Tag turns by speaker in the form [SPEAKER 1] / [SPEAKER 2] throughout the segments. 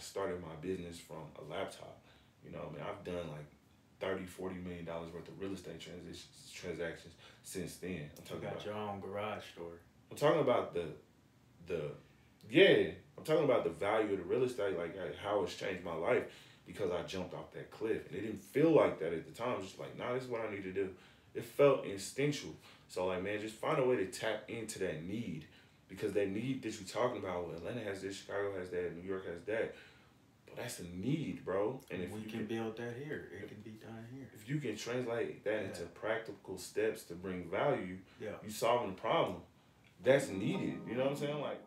[SPEAKER 1] started my business from a laptop. You know, I mean, I've done like 30, $40 million worth of real estate transactions since then. I'm talking
[SPEAKER 2] got
[SPEAKER 1] about
[SPEAKER 2] your own garage store.
[SPEAKER 1] I'm talking about the yeah. I'm talking about the value of the real estate, like how it's changed my life because I jumped off that cliff. And it didn't feel like that at the time. I was just like, nah, this is what I need to do. It felt instinctual. So like, man, just find a way to tap into that need. Because that need that you're talking about, well, Atlanta has this, Chicago has that, New York has that. But that's a need, bro. And if
[SPEAKER 2] we can build that here, it can be done here.
[SPEAKER 1] If you can translate that into practical steps to bring value,
[SPEAKER 2] you
[SPEAKER 1] solving the problem. That's needed. You know what I'm saying? Like.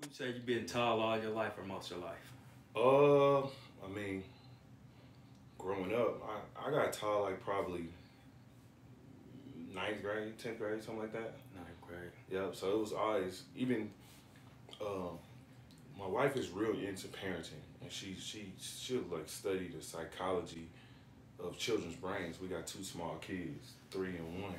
[SPEAKER 2] You say you've been tall all your life or most of your life?
[SPEAKER 1] I mean, growing up, I got tall like probably 9th grade, 10th grade, something like that.
[SPEAKER 2] 9th grade.
[SPEAKER 1] Yep. So it was always even. My wife is real into parenting, and she'll like study the psychology of children's brains. We got 2 small kids, 3 and 1,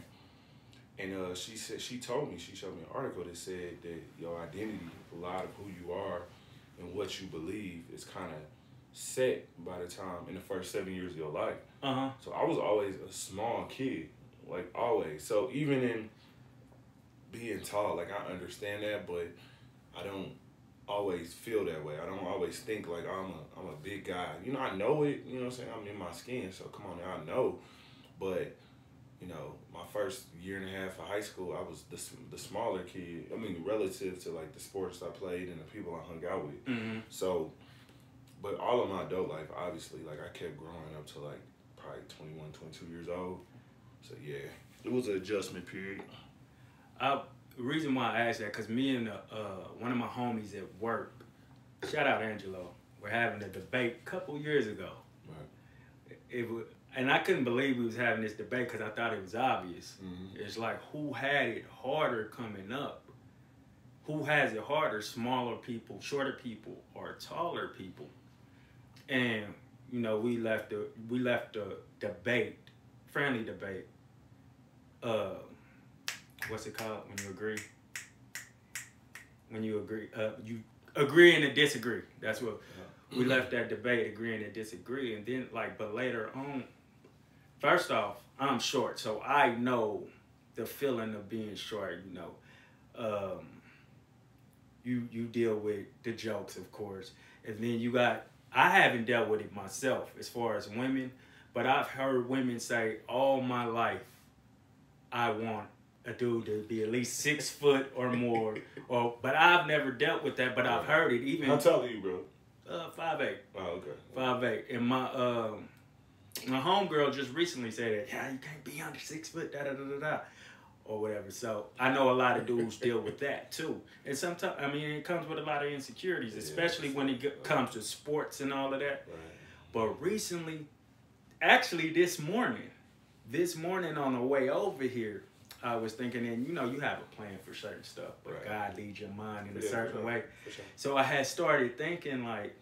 [SPEAKER 1] and she told me, she showed me an article that said that your identity, a lot of who you are, and what you believe is kind of set by the time in the first 7 years of your life. So I was always a small kid, like always. So even in being tall, like I understand that, but I don't always feel that way. I don't always think like I'm a big guy. You know, I know it. You know what I'm saying? I'm in my skin, so come on, now I know. But you know, my first year and a half of high school, I was the smaller kid. I mean, relative to like the sports I played and the people I hung out with.
[SPEAKER 2] Mm-hmm.
[SPEAKER 1] So, but all of my adult life, obviously, like I kept growing up to like probably 21, 22 years old. So yeah, it was an adjustment period.
[SPEAKER 2] The reason why I asked that, because me and one of my homies at work, shout out Angelo, were having a debate a couple years ago.
[SPEAKER 1] Right.
[SPEAKER 2] And I couldn't believe we was having this debate because I thought it was obvious.
[SPEAKER 1] Mm-hmm.
[SPEAKER 2] It's like, who had it harder coming up? Who has it harder, smaller people, shorter people, or taller people? And, you know, we left the debate, friendly debate. What's it called when you agree? When you agree and to disagree. That's what we left that debate, agreeing to disagree. And then but later on, first off, I'm short, so I know the feeling of being short. You know, you deal with the jokes, of course, and then I haven't dealt with it myself as far as women, but I've heard women say all my life, I want a dude to be at least 6 foot or more. But I've never dealt with that, but I've heard it. Even
[SPEAKER 1] how tall are you, bro?
[SPEAKER 2] 5'8".
[SPEAKER 1] Oh, okay.
[SPEAKER 2] 5'8". And my homegirl just recently said that, yeah, you can't be under 6 foot, or whatever. So I know a lot of dudes deal with that too. And sometimes, I mean, it comes with a lot of insecurities, especially when it comes to sports and all of that.
[SPEAKER 1] Right.
[SPEAKER 2] But recently, actually this morning on the way over here, I was thinking, and you know, you have a plan for certain stuff, but God leads your mind in a certain way.
[SPEAKER 1] Sure.
[SPEAKER 2] So I had started thinking like,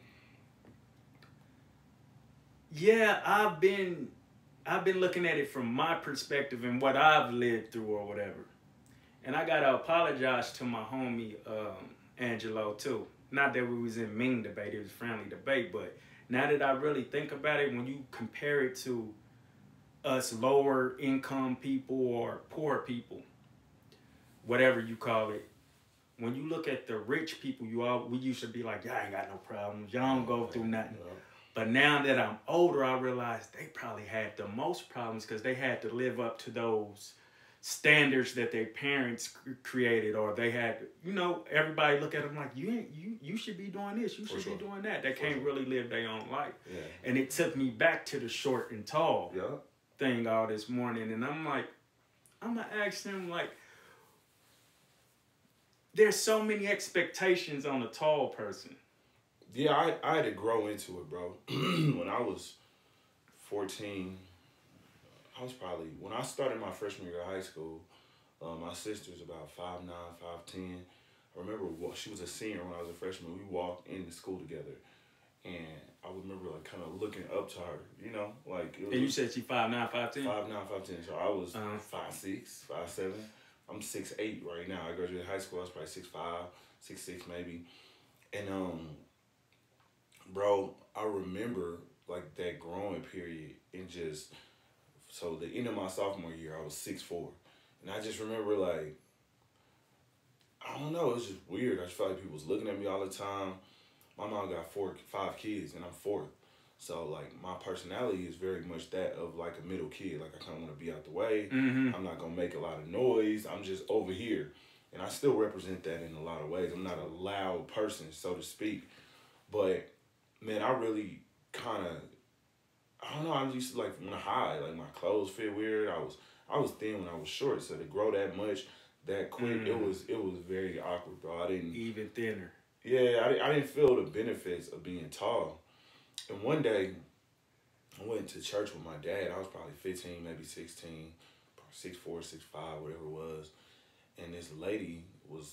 [SPEAKER 2] yeah, I've been looking at it from my perspective and what I've lived through or whatever. And I gotta apologize to my homie Angelo too. Not that we was in mean debate, it was friendly debate, but now that I really think about it, when you compare it to us lower income people or poor people, whatever you call it, when you look at the rich people, we used to be like, y'all ain't got no problems, y'all don't go through nothing.
[SPEAKER 1] No.
[SPEAKER 2] But now that I'm older, I realize they probably had the most problems because they had to live up to those standards that their parents created, or they had, you know, everybody look at them like, you should be doing this, you should be doing that. They can't really live their own life.
[SPEAKER 1] Yeah.
[SPEAKER 2] And it took me back to the short and tall thing all this morning, and I'm like, I'm gonna ask them, like, there's so many expectations on a tall person.
[SPEAKER 1] Yeah, I had to grow into it, bro. When I was 14, when I started my freshman year of high school, my sister's about 5'9", 5'10". I remember she was a senior when I was a freshman. We walked into school together, and I remember like kind of looking up to her, you know, like.
[SPEAKER 2] And you said she 5'9", 5'10"?
[SPEAKER 1] 5'9", 5'10". So I was 5'6", 5'7". I'm 6'8" right now. I graduated high school. I was probably 6'5", 6'6" maybe. And bro, I remember like that growing period, and just so the end of my sophomore year, I was 6'4", and I just remember like, I don't know, it was just weird. I just felt like people was looking at me all the time. My mom got 5 kids, and I'm fourth. So, like, my personality is very much that of, like, a middle kid. Like, I kind of want to be out the way. I'm not going to make a lot of noise. I'm just over here. And I still represent that in a lot of ways. I'm not a loud person, so to speak. But, man, I really kind of, I don't know, I used to, like, want to hide. Like, my clothes fit weird. I was thin when I was short, so to grow that much, that quick, it was very awkward, bro. I didn't...
[SPEAKER 2] Even thinner.
[SPEAKER 1] Yeah, I didn't feel the benefits of being tall. And one day, I went to church with my dad. I was probably 15, maybe 16, 6'4", 6'5", whatever it was. And this lady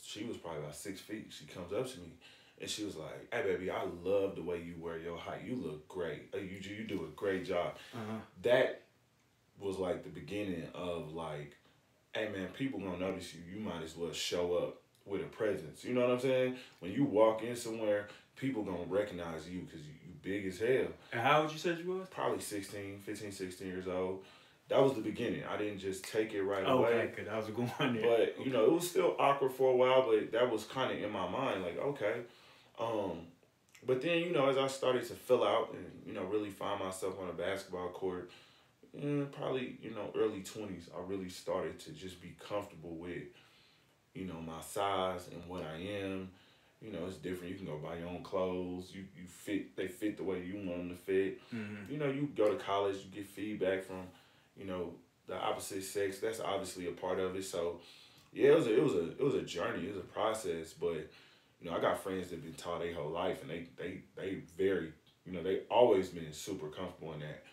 [SPEAKER 1] she was probably about 6 feet. She comes up to me, and she was like, "Hey, baby, I love the way you wear your height. You look great. You do a great job." That was like the beginning of like, hey, man, people gonna notice you. You might as well show up with a presence. You know what I'm saying? When you walk in somewhere, people gonna recognize you because you big as hell.
[SPEAKER 2] And how old you said you was?
[SPEAKER 1] Probably 15, 16 years old. That was the beginning. I didn't just take it right away.
[SPEAKER 2] Okay, because I was going there.
[SPEAKER 1] But, you know, it was still awkward for a while, but that was kind of in my mind, like, okay. But then, you know, as I started to fill out and, you know, really find myself on a basketball court, probably, you know, early 20s, I really started to just be comfortable with, you know, my size and what I am. You know, it's different. You can go buy your own clothes. They fit the way you want them to fit. You know, you go to college, you get feedback from, you know, the opposite sex. That's obviously a part of it. So, yeah, it was a journey. It was a process. But, you know, I got friends that have been taught their whole life, and they very, you know, they always been super comfortable in that.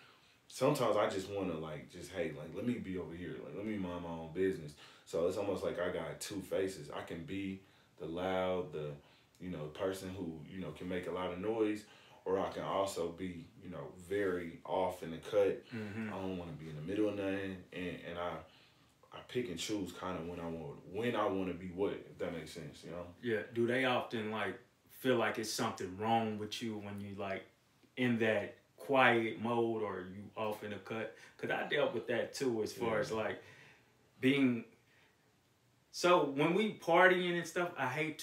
[SPEAKER 1] Sometimes I just want to, like, hey, like, let me be over here. Like, let me mind my own business. So it's almost like I got two faces. I can be the loud, the, you know, person who, you know, can make a lot of noise, or I can also be, you know, very off in the cut. I don't want to be in the middle of nothing, and I pick and choose kind of when I want to be what, if that makes sense, you know?
[SPEAKER 2] Yeah. Do they often, like, feel like it's something wrong with you when you, like, in that quiet mode, or you off in the cut? Because I dealt with that, too, as far as, like, being... So when we partying and stuff, I hate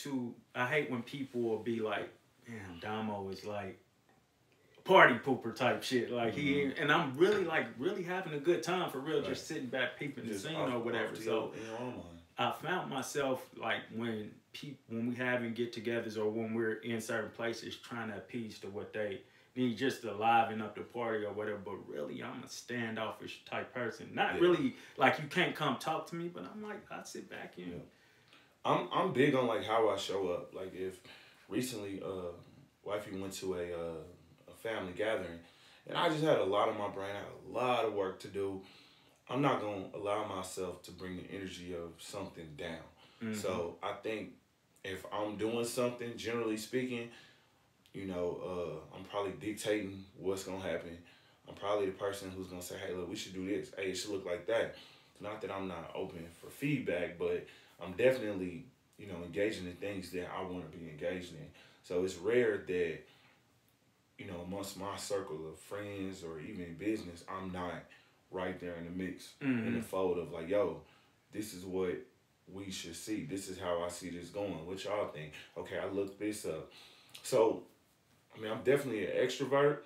[SPEAKER 2] when people will be like, "Damn, Domo is like party pooper type shit." Like and I'm really having a good time for real, just sitting back peeping the scene or whatever. So I found myself like when we having get-togethers or when we're in certain places trying to appease to what they need just to liven up the party or whatever, but really I'm a standoffish type person. Not really like you can't come talk to me, but I'm like I sit back and
[SPEAKER 1] I'm big on like how I show up. Like if recently wifey went to a family gathering, and I just had a lot on my brain, I had a lot of work to do. I'm not gonna allow myself to bring the energy of something down. So I think if I'm doing something, generally speaking, you know, I'm probably dictating what's going to happen. I'm probably the person who's going to say, hey, look, we should do this. Hey, it should look like that. Not that I'm not open for feedback, but I'm definitely, you know, engaging in things that I want to be engaged in. So it's rare that, you know, amongst my circle of friends or even business, I'm not right there in the mix, in the fold of like, yo, this is what we should see. This is how I see this going. What y'all think? Okay, I looked this up. So, I mean, I'm definitely an extrovert,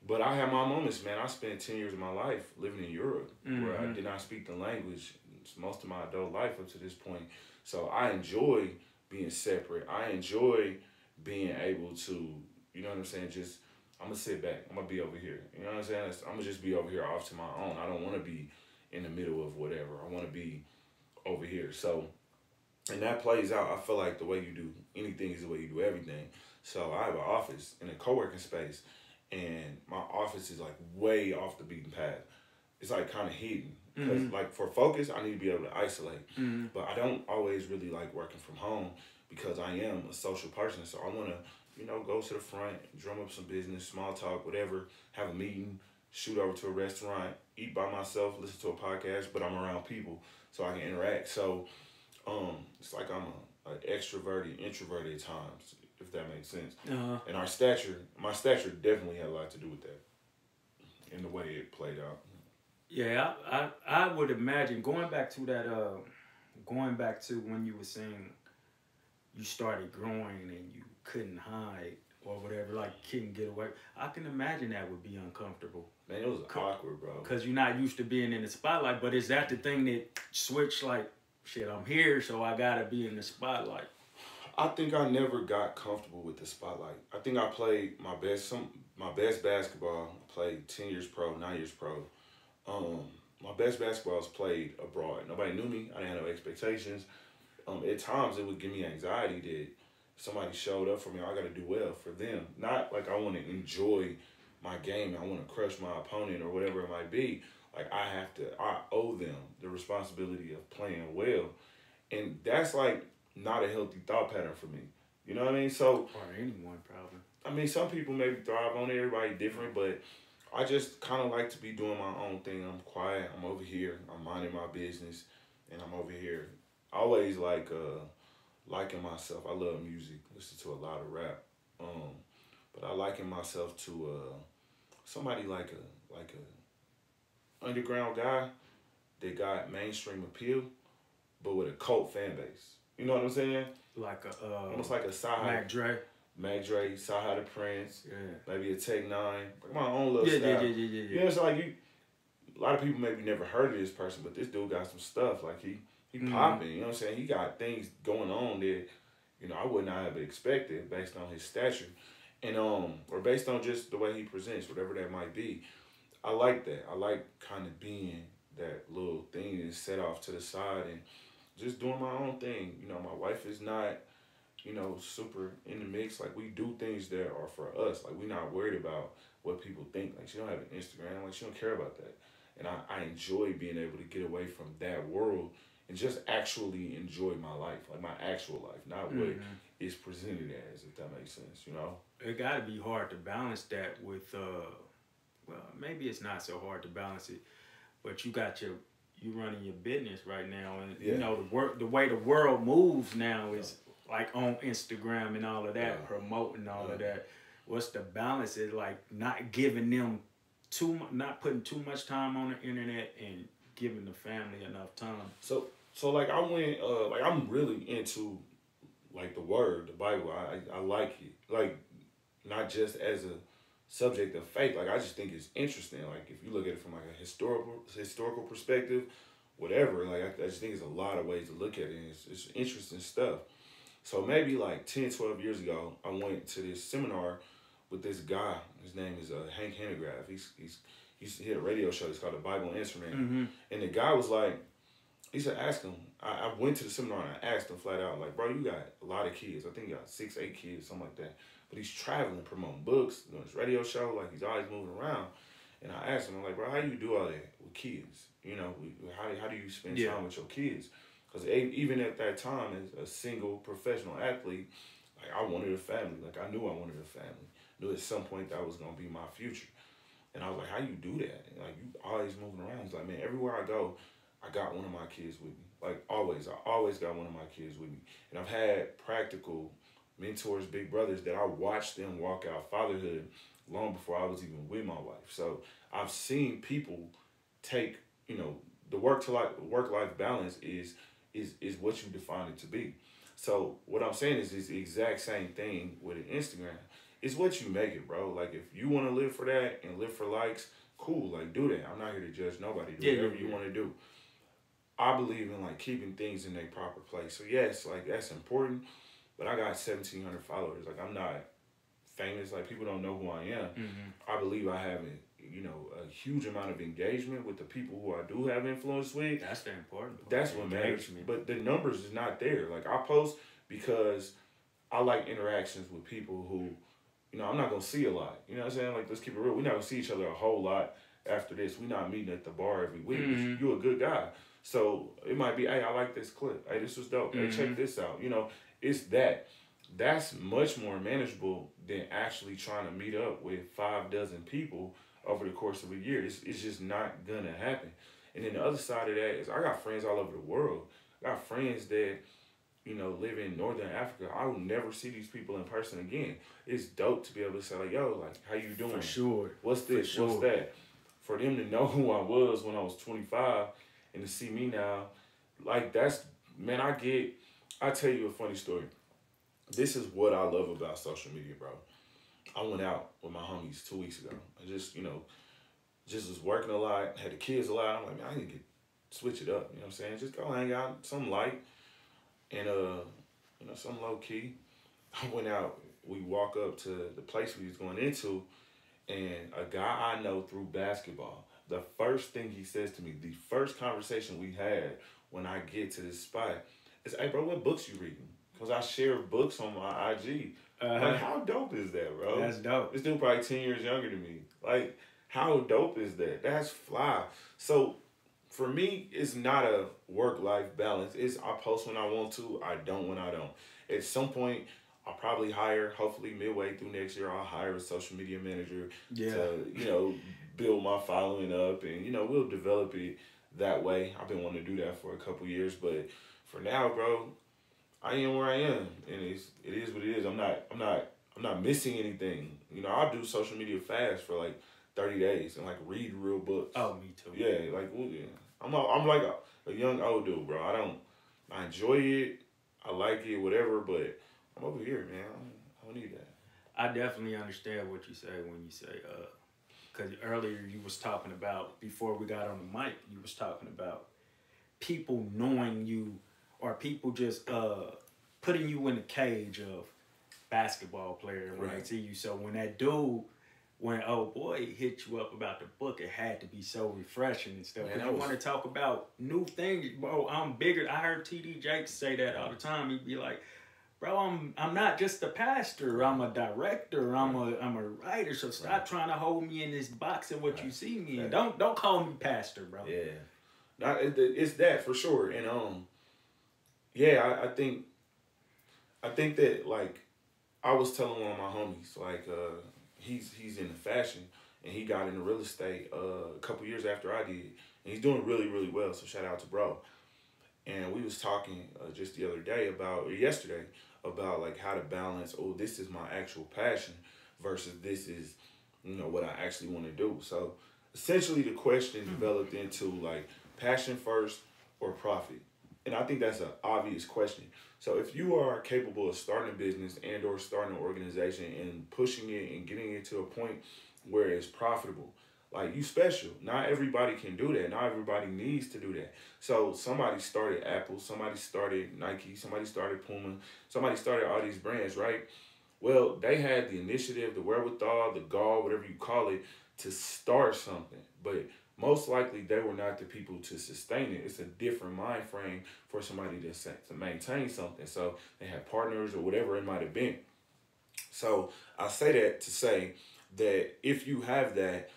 [SPEAKER 1] but I have my moments, man. I spent 10 years of my life living in Europe where I did not speak the language most of my adult life up to this point. So I enjoy being separate. I enjoy being able to, you know what I'm saying, just, I'm going to sit back. I'm going to be over here. You know what I'm saying? I'm going to just be over here off to my own. I don't want to be in the middle of whatever. I want to be over here. So, and that plays out. I feel like the way you do anything is the way you do everything. So I have an office in a co-working space, and my office is like way off the beaten path. It's like kind of hidden. Because like for focus, I need to be able to isolate. But I don't always really like working from home because I am a social person. So I want to, go to the front, drum up some business, small talk, whatever, have a meeting, shoot over to a restaurant, eat by myself, listen to a podcast, but I'm around people so I can interact. So it's like I'm an extroverted, introverted at times, if that makes sense.
[SPEAKER 2] Uh-huh.
[SPEAKER 1] And my stature definitely had a lot to do with that in the way it played out.
[SPEAKER 2] Yeah, I would imagine going back to when you were saying you started growing and you couldn't hide or whatever, like couldn't get away. I can imagine that would be uncomfortable.
[SPEAKER 1] Man, it was awkward, bro.
[SPEAKER 2] Because you're not used to being in the spotlight. But is that the thing that switched, like, shit, I'm here, so I gotta be in the spotlight?
[SPEAKER 1] I think I never got comfortable with the spotlight. I think I played my best basketball. I played 10 years pro, 9 years pro. My best basketball was played abroad. Nobody knew me. I didn't have no expectations. At times, it would give me anxiety that somebody showed up for me. I got to do well for them. Not like I want to enjoy my game. I want to crush my opponent or whatever it might be. Like I owe them the responsibility of playing well. And that's like not a healthy thought pattern for me. You know what I mean? So,
[SPEAKER 2] or anyone, probably.
[SPEAKER 1] I mean, some people maybe thrive on it. Everybody different, but I just kind of like to be doing my own thing. I'm quiet. I'm over here. I'm minding my business, and I'm over here. I always liking myself. I love music. Listen to a lot of rap. But I liken myself to somebody like a underground guy that got mainstream appeal, but with a cult fan base. You know what I'm saying?
[SPEAKER 2] Like
[SPEAKER 1] almost like a Mac
[SPEAKER 2] Dre,
[SPEAKER 1] Saha the Prince,
[SPEAKER 2] yeah,
[SPEAKER 1] maybe a Tech Nine, like my own little style.
[SPEAKER 2] Yeah.
[SPEAKER 1] You know, it's like a lot of people maybe never heard of this person, but this dude got some stuff. Like he popping. You know what I'm saying? He got things going on that I would not have expected based on his stature, and or based on just the way he presents, whatever that might be. I like that. I like kind of being that little thing that's set off to the side and just doing my own thing. My wife is not, super in the mix. Like, we do things that are for us. Like, we're not worried about what people think. Like, she don't have an Instagram. Like, she don't care about that. And I enjoy being able to get away from that world and just actually enjoy my life. Like, my actual life. Not what it's presented as, if that makes sense,
[SPEAKER 2] It got to be hard to balance that with, well, maybe it's not so hard to balance it, but you running your business right now, and the way the world moves now is like on Instagram and all of that, promoting all of that. What's the balance? Is like not giving them not putting too much time on the internet and giving the family enough time.
[SPEAKER 1] So like I went like I'm really into like the word, the Bible. I like it, like not just as a subject of faith. Like I just think it's interesting. Like if you look at it from like a historical perspective, whatever. Like I just think there's a lot of ways to look at it. And it's interesting stuff. So maybe like 10, 12 years ago, I went to this seminar with this guy. His name is Hank Hennegraaff. He had a radio show. It's called The Bible Answer Man.
[SPEAKER 2] Mm-hmm.
[SPEAKER 1] And the guy was like, he said, ask him. I went to the seminar and I asked him flat out, like, bro, you got a lot of kids. I think you got 6, 8 kids, something like that. But he's traveling, promoting books, doing his radio show. Like, he's always moving around. And I asked him, I'm like, bro, how do you do all that with kids? How do you spend time with your kids? Because even at that time, as a single professional athlete, like I wanted a family. Like I knew I wanted a family. Knew at some point that was gonna be my future. And I was like, how you do that? And like you always moving around. He's like, man, everywhere I go, I got one of my kids with me. Like always, I always got one of my kids with me. And I've had practical mentors, big brothers that I watched them walk out fatherhood long before I was even with my wife. So I've seen people take, the work-life balance is what you define it to be. So what I'm saying is it's the exact same thing with an Instagram. It's what you make it, bro. Like if you want to live for that and live for likes, cool. Like do that. I'm not here to judge nobody. Do whatever you want to do. I believe in like keeping things in their proper place. So yes, like that's important. But I got 1,700 followers. Like I'm not famous. Like people don't know who I am. Mm-hmm. I believe I have a huge amount of engagement with the people who I do have influence with.
[SPEAKER 2] That's the important part.
[SPEAKER 1] That's what matters. But the numbers is not there. Like I post because I like interactions with people who, I'm not gonna see a lot. You know what I'm saying? Like let's keep it real. We're not gonna see each other a whole lot after this. We're not meeting at the bar every week. Mm-hmm. You're a good guy. So it might be, hey, I like this clip. Hey, this was dope. Hey, check this out. it's that. That's much more manageable than actually trying to meet up with 5 dozen people over the course of a year. It's just not gonna happen. And then the other side of that is I got friends all over the world. I got friends that live in Northern Africa. I will never see these people in person again. It's dope to be able to say like, yo, like, how you doing?
[SPEAKER 2] For sure.
[SPEAKER 1] What's this?
[SPEAKER 2] For sure.
[SPEAKER 1] What's that? For them to know who I was when I was 25 and to see me now, like that's, man, I tell you a funny story. This is what I love about social media, bro. I went out with my homies 2 weeks ago. I just was working a lot, had the kids a lot. I'm like, man, I need to switch it up. You know what I'm saying? Just go hang out, something light and something low key. I went out. We walk up to the place we was going into, and a guy I know through basketball. The first thing he says to me, the first conversation we had when I get to this spot is, "Hey, bro, what books you reading?" Because I share books on my IG. Like, how dope is that, bro?
[SPEAKER 2] That's dope.
[SPEAKER 1] This dude probably 10 years younger than me. Like, how dope is that? That's fly. So, for me, it's not a work-life balance. It's I post when I want to. I don't when I don't. At some point, I'll probably hire, hopefully midway through next year, I'll hire a social media manager to, build my following up. And, we'll develop it that way. I've been wanting to do that for a couple years. But for now, bro, I am where I am, and it is what it is. I'm not missing anything. I'll do social media fast for like 30 days and like read real books.
[SPEAKER 2] Oh, me too.
[SPEAKER 1] Yeah, like I'm like a young old dude, bro. I enjoy it, I like it, whatever. But I'm over here, man. I don't need that.
[SPEAKER 2] I definitely understand what you say when you say because earlier you was talking about, before we got on the mic, you was talking about people knowing you, or people just putting you in the cage of basketball player when they see you. So when that dude, when old boy hit you up about the book, it had to be so refreshing and stuff. And I want to talk about new things, bro. I'm bigger. I heard TD Jakes say that all the time. He'd be like, "Bro, I'm not just a pastor. I'm a director. I'm a writer. So stop trying to hold me in this box of what you see me in. Don't call me pastor, bro."
[SPEAKER 1] Yeah, it's that for sure. And I think that, like, I was telling one of my homies, like, he's into fashion, and he got into real estate a couple years after I did, and he's doing really, really well. So shout out to bro. And we was talking just the other day yesterday about like how to balance. Oh, this is my actual passion versus this is, what I actually want to do. So essentially, the question developed into like passion first or profit. And I think that's an obvious question. So if you are capable of starting a business and or starting an organization and pushing it and getting it to a point where it's profitable, like, you special. Not everybody can do that. Not everybody needs to do that. So somebody started Apple, somebody started Nike, somebody started Puma, somebody started all these brands, right? Well, they had the initiative, the wherewithal, the gall, whatever you call it, to start something. But most likely they were not the people to sustain it. It's a different mind frame for somebody to maintain something. So they had partners or whatever it might have been. So I say that to say that if you have that,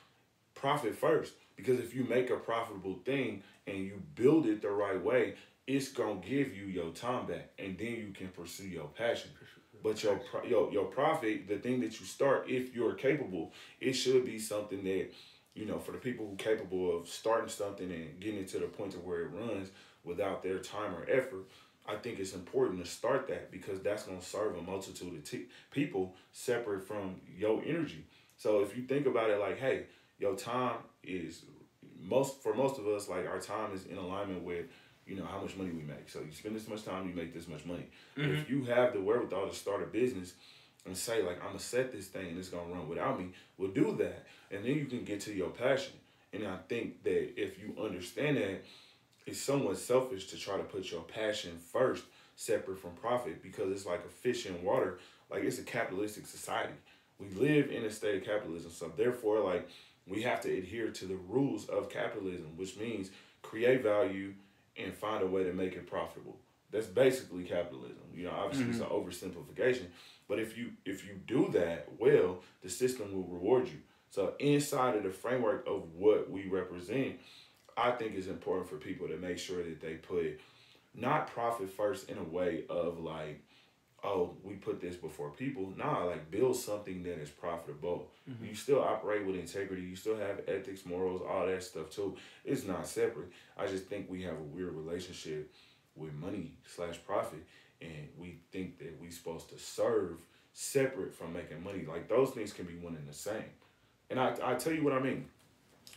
[SPEAKER 1] profit first. Because if you make a profitable thing and you build it the right way, it's going to give you your time back. And then you can pursue your passion. But your profit, the thing that you start, if you're capable, it should be something that, for the people who are capable of starting something and getting it to the point to where it runs without their time or effort, I think it's important to start that, because that's going to serve a multitude of people separate from your energy. So if you think about it like, hey, your time is for most of us, like, our time is in alignment with, how much money we make. So you spend this much time, you make this much money. Mm-hmm. If you have the wherewithal to start a business and say, like, I'm going to set this thing and it's going to run without me, we'll do that. And then you can get to your passion. And I think that if you understand that, it's somewhat selfish to try to put your passion first, separate from profit, because it's like a fish in water. Like, it's a capitalistic society. We live in a state of capitalism. So therefore, like, we have to adhere to the rules of capitalism, which means create value and find a way to make it profitable. That's basically capitalism. Obviously it's an oversimplification, but if you do that well, the system will reward you. So inside of the framework of what we represent, I think it's important for people to make sure that they put not profit first in a way of like, oh, we put this before people. Nah, like build something that is profitable.
[SPEAKER 2] Mm-hmm.
[SPEAKER 1] You still operate with integrity. You still have ethics, morals, all that stuff too. It's not separate. I just think we have a weird relationship with money / profit, and we think that we supposed to serve separate from making money. Like those things can be one and the same. And I tell you what I mean.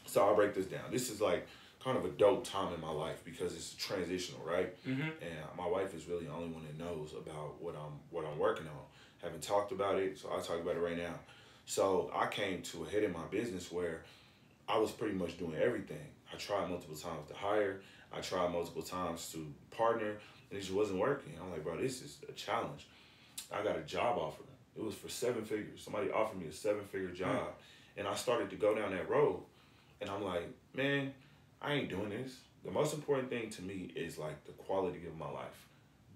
[SPEAKER 1] So I'll break this down. This is like kind of a dope time in my life because it's transitional, right?
[SPEAKER 2] Mm-hmm.
[SPEAKER 1] And my wife is really the only one that knows about what I'm working on. Haven't talked about it, so I'll talk about it right now. So I came to a head in my business where I was pretty much doing everything. I tried multiple times to hire. I tried multiple times to partner, and it just wasn't working. I'm like, bro, this is a challenge. I got a job offer. It was for 7 figures. Somebody offered me a 7-figure job, and I started to go down that road. And I'm like, man, I ain't doing this. The most important thing to me is like the quality of my life.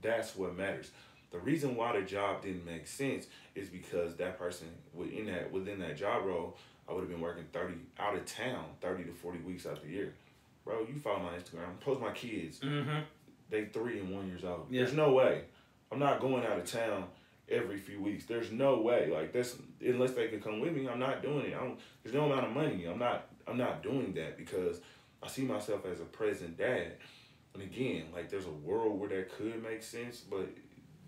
[SPEAKER 1] That's what matters. The reason why the job didn't make sense is because that person within that job role, I would have been working 30 out of town, 30 to 40 weeks out the year. Bro, you follow my Instagram, post my kids.
[SPEAKER 2] Mm-hmm.
[SPEAKER 1] They 3 and 1 years old.
[SPEAKER 2] Yeah.
[SPEAKER 1] There's no way. I'm not going out of town every few weeks. There's no way. Like that's unless they could come with me, I'm not doing it. There's no amount of money. I'm not doing that because I see myself as a present dad. And again, like there's a world where that could make sense, but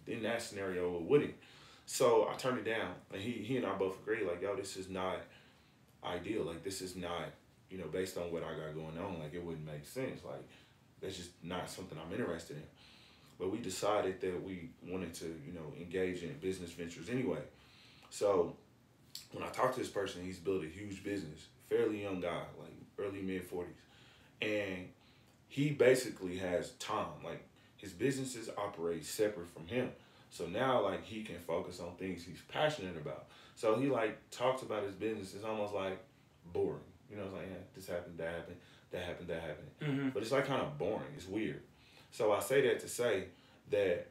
[SPEAKER 1] in that scenario it wouldn't. So I turned it down. And he and I both agree, like, yo, this is not ideal. Like this is not, based on what I got going on, like it wouldn't make sense. Like that's just not something I'm interested in. But we decided that we wanted to, engage in business ventures anyway. So when I talked to this person, he's built a huge business, fairly young guy, like early mid 40s. And he basically has time. Like his businesses operate separate from him. So now like he can focus on things he's passionate about. So he like talks about his business. It's almost like boring. It's like, yeah, this happened, that happened, that happened, that happened.
[SPEAKER 2] Mm-hmm.
[SPEAKER 1] But it's like kind of boring. It's weird. So I say that to say that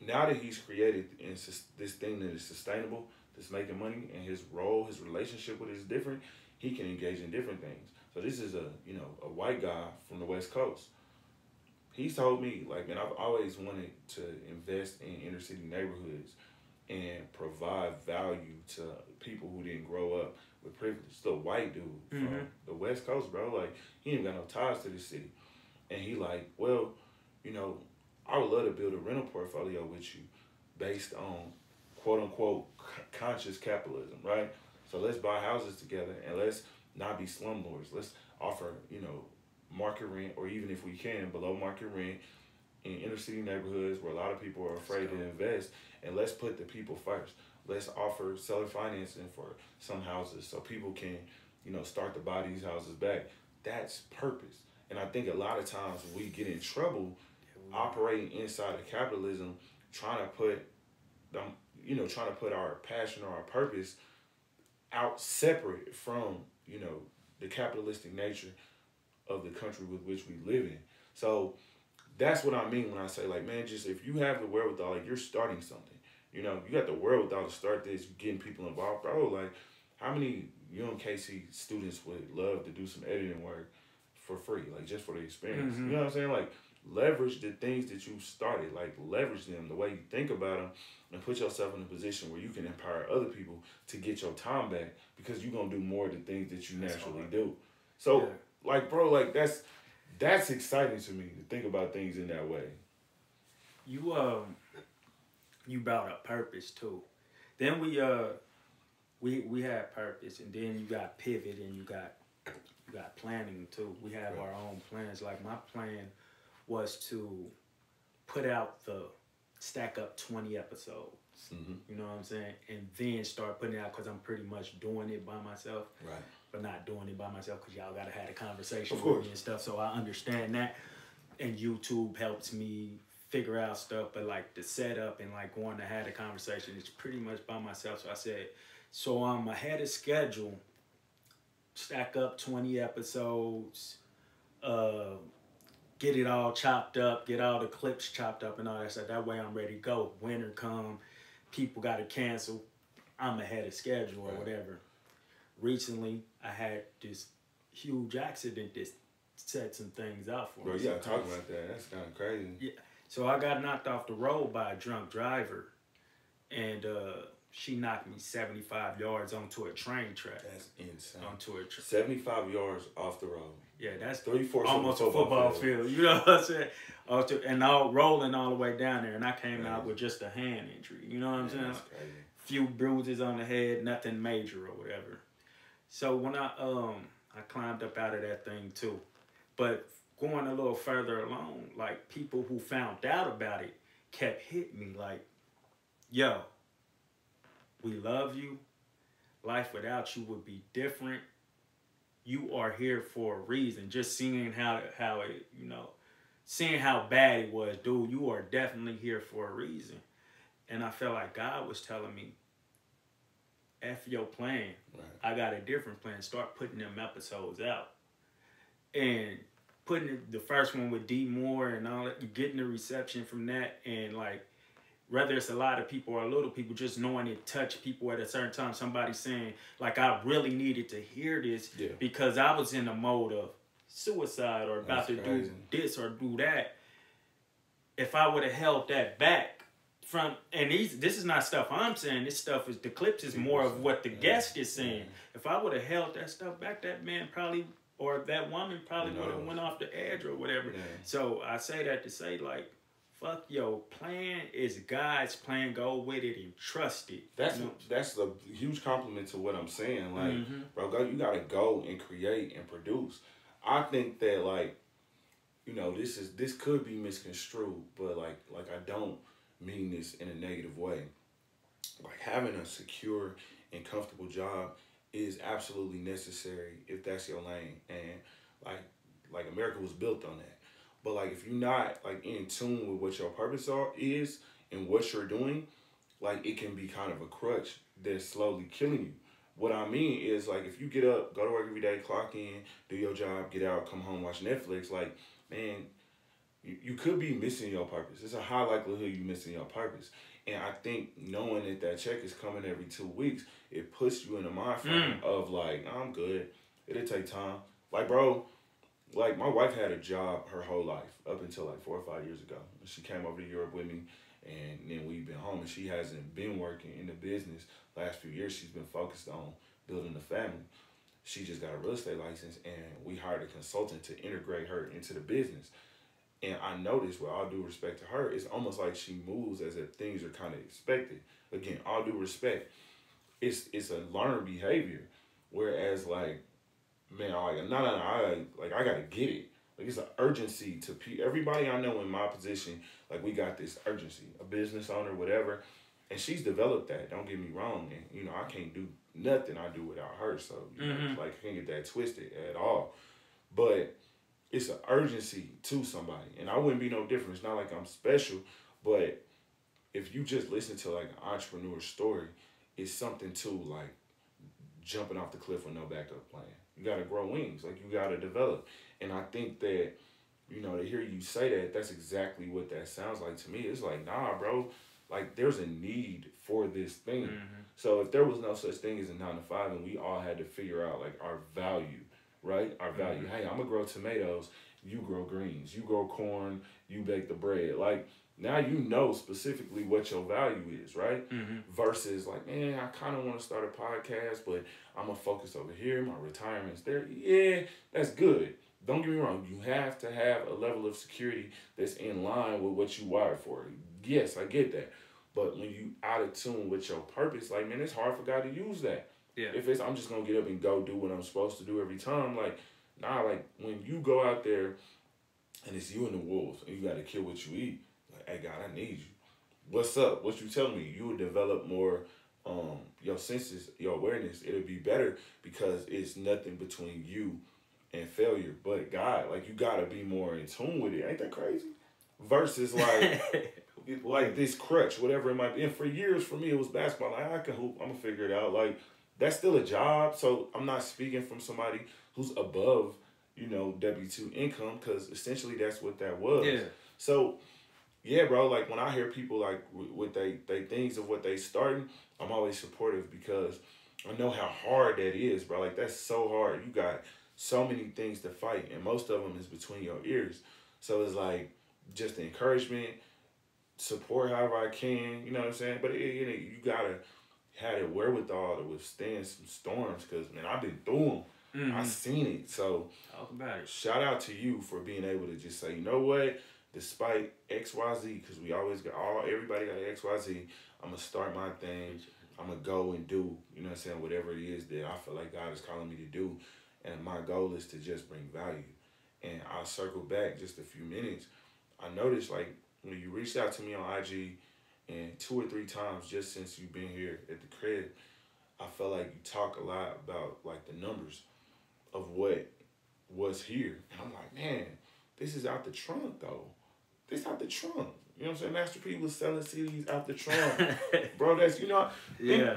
[SPEAKER 1] now that he's created this thing that is sustainable, that's making money, and his role, his relationship with it is different, he can engage in different things. So this is a white guy from the West Coast. He's told me, like, man, I've always wanted to invest in inner city neighborhoods and provide value to people who didn't grow up with privilege. It's a white dude from the West Coast, bro. Like, he ain't got no ties to this city. And he like, well, I would love to build a rental portfolio with you based on quote unquote conscious capitalism, right? So let's buy houses together and let's not be slumlords. Let's offer, market rent, or even if we can, below market rent in inner city neighborhoods where a lot of people are afraid to invest, and let's put the people first. Let's offer seller financing for some houses so people can, start to buy these houses back. That's purpose. And I think a lot of times we get in trouble operating inside of capitalism, trying to put our passion or our purpose out separate from, the capitalistic nature of the country with which we live in. So that's what I mean when I say, like, man, just if you have the wherewithal, like you're starting something, you got the wherewithal to start this, getting people involved, bro. Like, how many UMKC students would love to do some editing work for free, like just for the experience?
[SPEAKER 2] Mm-hmm.
[SPEAKER 1] You know what I'm saying? Like, leverage the things that you started, like leverage them, the way you think about them, and put yourself in a position where you can empower other people to get your time back, because you're going to do more of the things that you naturally do. So, like, bro, like that's exciting to me to think about things in that way.
[SPEAKER 2] You brought up purpose too. Then we had purpose, and then you got pivot, and you got planning too. We have our own plans. Like my plan was to put out the stack up 20 episodes.
[SPEAKER 1] Mm-hmm.
[SPEAKER 2] You know what I'm saying? And then start putting it out, because I'm pretty much doing it by myself.
[SPEAKER 1] Right.
[SPEAKER 2] But not doing it by myself because y'all got to have a conversation
[SPEAKER 1] Of
[SPEAKER 2] with
[SPEAKER 1] course.
[SPEAKER 2] me and stuff. So I understand that. And YouTube helps me figure out stuff. But like the setup and like wanting to have a conversation, it's pretty much by myself. So I said, so I'm ahead of schedule. Stack up 20 episodes. Get it all chopped up. Get all the clips chopped up and all that stuff. That way I'm ready to go. Winter come. People got to cancel. I'm ahead of schedule or whatever. Recently, I had this huge accident that set some things out for me.
[SPEAKER 1] Bro, you gotta talk about that. That's kind of crazy.
[SPEAKER 2] Yeah. So I got knocked off the road by a drunk driver. and she knocked me 75 yards onto a train track.
[SPEAKER 1] That's insane.
[SPEAKER 2] 75
[SPEAKER 1] yards off the road.
[SPEAKER 2] Yeah, that's
[SPEAKER 1] 3/4
[SPEAKER 2] almost a football field. You know what I'm saying? And all rolling all the way down there, and I came out with just a hand injury. You know what I'm saying?
[SPEAKER 1] That's crazy.
[SPEAKER 2] Few bruises on the head, nothing major or whatever. So when I climbed up out of that thing too, but going a little further along, like people who found out about it kept hitting me like, yo, we love you. Life without you would be different. You are here for a reason. Just seeing how it, seeing how bad it was, dude, you are definitely here for a reason. And I felt like God was telling me, F your plan.
[SPEAKER 1] Right.
[SPEAKER 2] I got a different plan. Start putting them episodes out. And putting the first one with D Moore and all that, getting the reception from that, and like, whether it's a lot of people or little people, just knowing it touched people at a certain time. Somebody saying, like, I really needed to hear this because I was in a mode of suicide or about to do this or do that. If I would have held that back from, and this is not stuff I'm saying, this stuff is, the clips is more of what the guest is saying. If I would have held that stuff back, that man probably, or that woman probably would have went off the edge or whatever. Yeah. So I say that to say, like, fuck your plan is God's plan. Go with it and trust it.
[SPEAKER 1] That's a huge compliment to what I'm saying. Like, bro, you gotta go and create and produce. I think that, like, this could be misconstrued, but like I don't mean this in a negative way. Like, having a secure and comfortable job is absolutely necessary if that's your lane, and like America was built on that. But like, if you're not like in tune with what your purpose is and what you're doing, like, it can be kind of a crutch that's slowly killing you. What I mean is, like, if you get up, go to work every day, clock in, do your job, get out, come home, watch Netflix, like, man, you could be missing your purpose. It's a high likelihood you're missing your purpose. And I think knowing that check is coming every 2 weeks, it puts you in a mind frame of like, I'm good. It'll take time. Like, bro, like, my wife had a job her whole life up until like 4 or 5 years ago. She came over to Europe with me, and then we've been home, and she hasn't been working in the business. Last few years, she's been focused on building a family. She just got a real estate license, and we hired a consultant to integrate her into the business. And I noticed, with all due respect to her, it's almost like she moves as if things are kind of expected. Again, all due respect, it's a learned behavior. Whereas, like, man, I gotta get it. Like, it's an urgency to everybody I know in my position. Like, we got this urgency, a business owner, whatever, and she's developed that. Don't get me wrong, and I can't do nothing I do without her. So like, I can't get that twisted at all. But it's an urgency to somebody, and I wouldn't be no different. It's not like I'm special, but if you just listen to like an entrepreneur story, it's something to like jumping off the cliff with no backup plan. You gotta grow wings, like, you gotta develop. And I think that, to hear you say that, that's exactly what that sounds like to me. It's like, nah, bro, like, there's a need for this thing. So if there was no such thing as a 9-to-5, and we all had to figure out like our value, right? Our value. Hey, I'm gonna grow tomatoes, you grow greens, you grow corn, you bake the bread. Like, now you know specifically what your value is, right? Versus like, man, I kind of want to start a podcast, but I'm going to focus over here. My retirement's there. Yeah, that's good. Don't get me wrong. You have to have a level of security that's in line with what you wired for. Yes, I get that. But when you out of tune with your purpose, like, man, it's hard for God to use that. Yeah. If it's, I'm just going to get up and go do what I'm supposed to do every time, like, nah, like, when you go out there and it's you and the wolves and you got to kill what you eat, like, hey, God, I need you. What's up? What you telling me? You will develop more your senses, your awareness. It'll be better because it's nothing between you and failure but God. Like, you got to be more in tune with it. Ain't that crazy? Versus, like, like this crutch, whatever it might be. And for years, for me, it was basketball. Like, I can hoop. I'm going to figure it out. Like, that's still a job. So I'm not speaking from somebody who's above, W-2 income, because essentially that's what that was. Yeah. So, yeah, bro, like, when I hear people, like, with they things of what they starting, I'm always supportive because I know how hard that is, bro. Like, that's so hard. You got so many things to fight, and most of them is between your ears. So it's like, just the encouragement, support however I can. You know what I'm saying? But you gotta have the wherewithal to withstand some storms. Cause man, I've been through them. I seen it. So
[SPEAKER 2] talk about it.
[SPEAKER 1] Shout out to you for being able to just say, you know what? Despite XYZ, because we always got everybody got an XYZ. I'm gonna start my thing. I'm gonna go and do, you know what I'm saying, whatever it is that I feel like God is calling me to do. And my goal is to just bring value. And I'll circle back just a few minutes. I noticed like when you reached out to me on IG and 2 or 3 times just since you've been here at the crib, I felt like you talk a lot about like the numbers of what was here. And I'm like, man, this is out the trunk though. This out the trunk. You know what I'm saying? Master P was selling CDs out the trunk. Bro, that's, you know,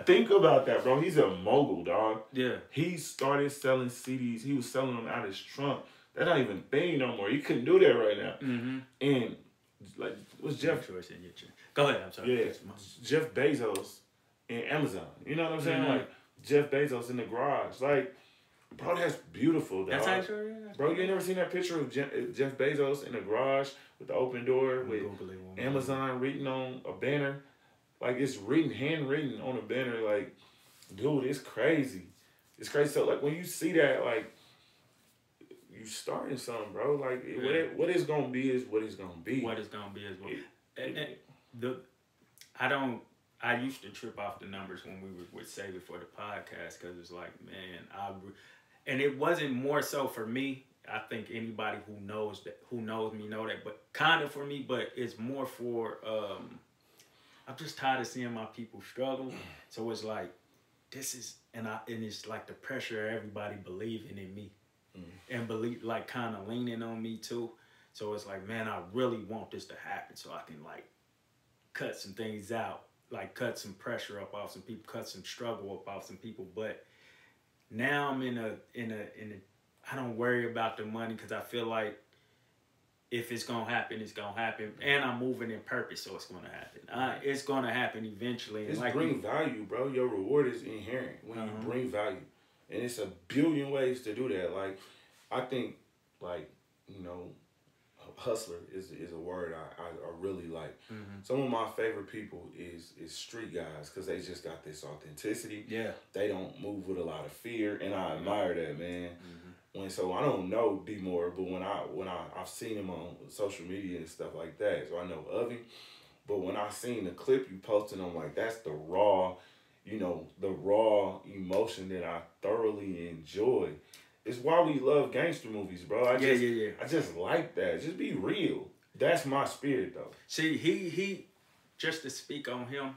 [SPEAKER 1] think about that, bro. He's a mogul, dog.
[SPEAKER 2] Yeah.
[SPEAKER 1] He started selling CDs. He was selling them out his trunk. That's not even a thing no more. He couldn't do that right now.
[SPEAKER 2] Mm-hmm.
[SPEAKER 1] And, like, what's Jeff?
[SPEAKER 2] Go ahead, I'm sorry.
[SPEAKER 1] Yeah, Jeff Bezos and Amazon. You know what I'm saying? Like, Jeff Bezos in the garage. Like, bro, that's beautiful, dog.
[SPEAKER 2] That's actually,
[SPEAKER 1] bro, you ain't never seen that picture of Jeff Bezos in the garage with the open door with Amazon written on a banner? Like, it's handwritten on a banner. Like, dude, it's crazy. It's crazy. So, like, when you see that, like, you starting something, bro. Like, what it's going to be is what it's going to be.
[SPEAKER 2] What it's going to be is what... I used to trip off the numbers when we would save it for the podcast because it's like, man, and it wasn't more so for me. I think anybody who knows me know that, but kind of for me, but it's more for, I'm just tired of seeing my people struggle. So it's like, and it's like the pressure of everybody believing in me and like kind of leaning on me too. So it's like, man, I really want this to happen so I can like cut some things out. Like cut some pressure up off some people, cut some struggle up off some people. But now I'm in a I don't worry about the money because I feel like if it's gonna happen, it's gonna happen. And I'm moving in purpose, so it's gonna happen. It's gonna happen eventually.
[SPEAKER 1] It's
[SPEAKER 2] like
[SPEAKER 1] bring value, bro. Your reward is inherent when you bring value. And it's a billion ways to do that. Like, I think, like, you know, hustler is a word I really like. Some of my favorite people is street guys because they just got this authenticity.
[SPEAKER 2] Yeah,
[SPEAKER 1] they don't move with a lot of fear, and I admire that, man. So I don't know D Moore, but when I've seen him on social media and stuff like that, so I know of him. But when I seen the clip you posted, I'm like, that's the raw, you know, the raw emotion that I thoroughly enjoy. It's why we love gangster movies, bro. I just like that. Just be real. That's my spirit, though.
[SPEAKER 2] See, he just to speak on him,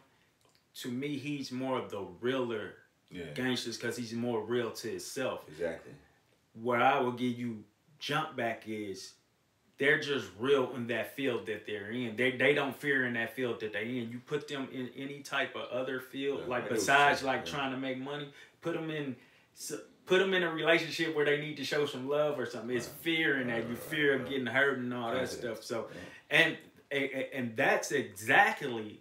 [SPEAKER 2] to me, he's more of the realer gangsters because he's more real to himself.
[SPEAKER 1] Exactly.
[SPEAKER 2] Where I will give you jump back is they're just real in that field that they're in. They don't fear in that field that they're in. You put them in any type of other field, like besides like trying to make money, put them in a relationship where they need to show some love or something. It's fear in that. You fear of getting hurt and all that stuff. So, and that's exactly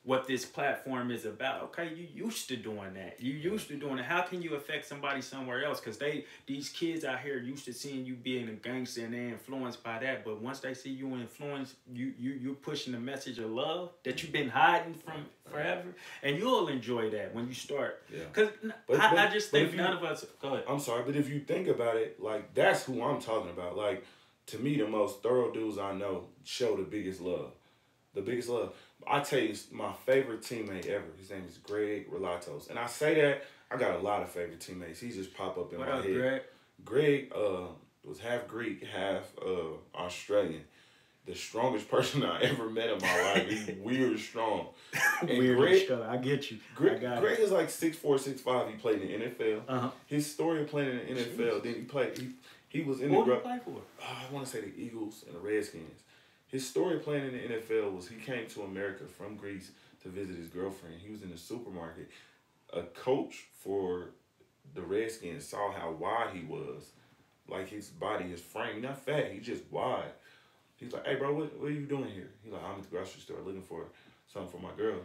[SPEAKER 2] what this platform is about. Okay, you used to doing that. You used to doing it. How can you affect somebody somewhere else? Because these kids out here used to seeing you being a gangster and they're influenced by that. But once they see you influenced, you're pushing the message of love that you've been hiding from forever, and you'll enjoy that when you start. Because I just think none of us. Go ahead.
[SPEAKER 1] I'm sorry, but if you think about it, like that's who I'm talking about. Like to me, the most thorough dudes I know show the biggest love. The biggest love. I tell you, my favorite teammate ever. His name is Greg Relatos. And I say that, I got a lot of favorite teammates. He just pop up in my head. Greg was half Greek, half Australian. The strongest person I ever met in my life. He's weird strong.
[SPEAKER 2] Strong. I get you.
[SPEAKER 1] Greg is like 6'4", 6'5". He played in the NFL. His story of playing in the NFL, then he was in
[SPEAKER 2] Who did he play for?
[SPEAKER 1] I want to say the Eagles and the Redskins. His story of playing in the NFL was he came to America from Greece to visit his girlfriend. He was in the supermarket. A coach for the Redskins saw how wide he was. Like his body, his frame, not fat, he's just wide. He's like, hey, bro, what are you doing here? He's like, I'm at the grocery store looking for something for my girl.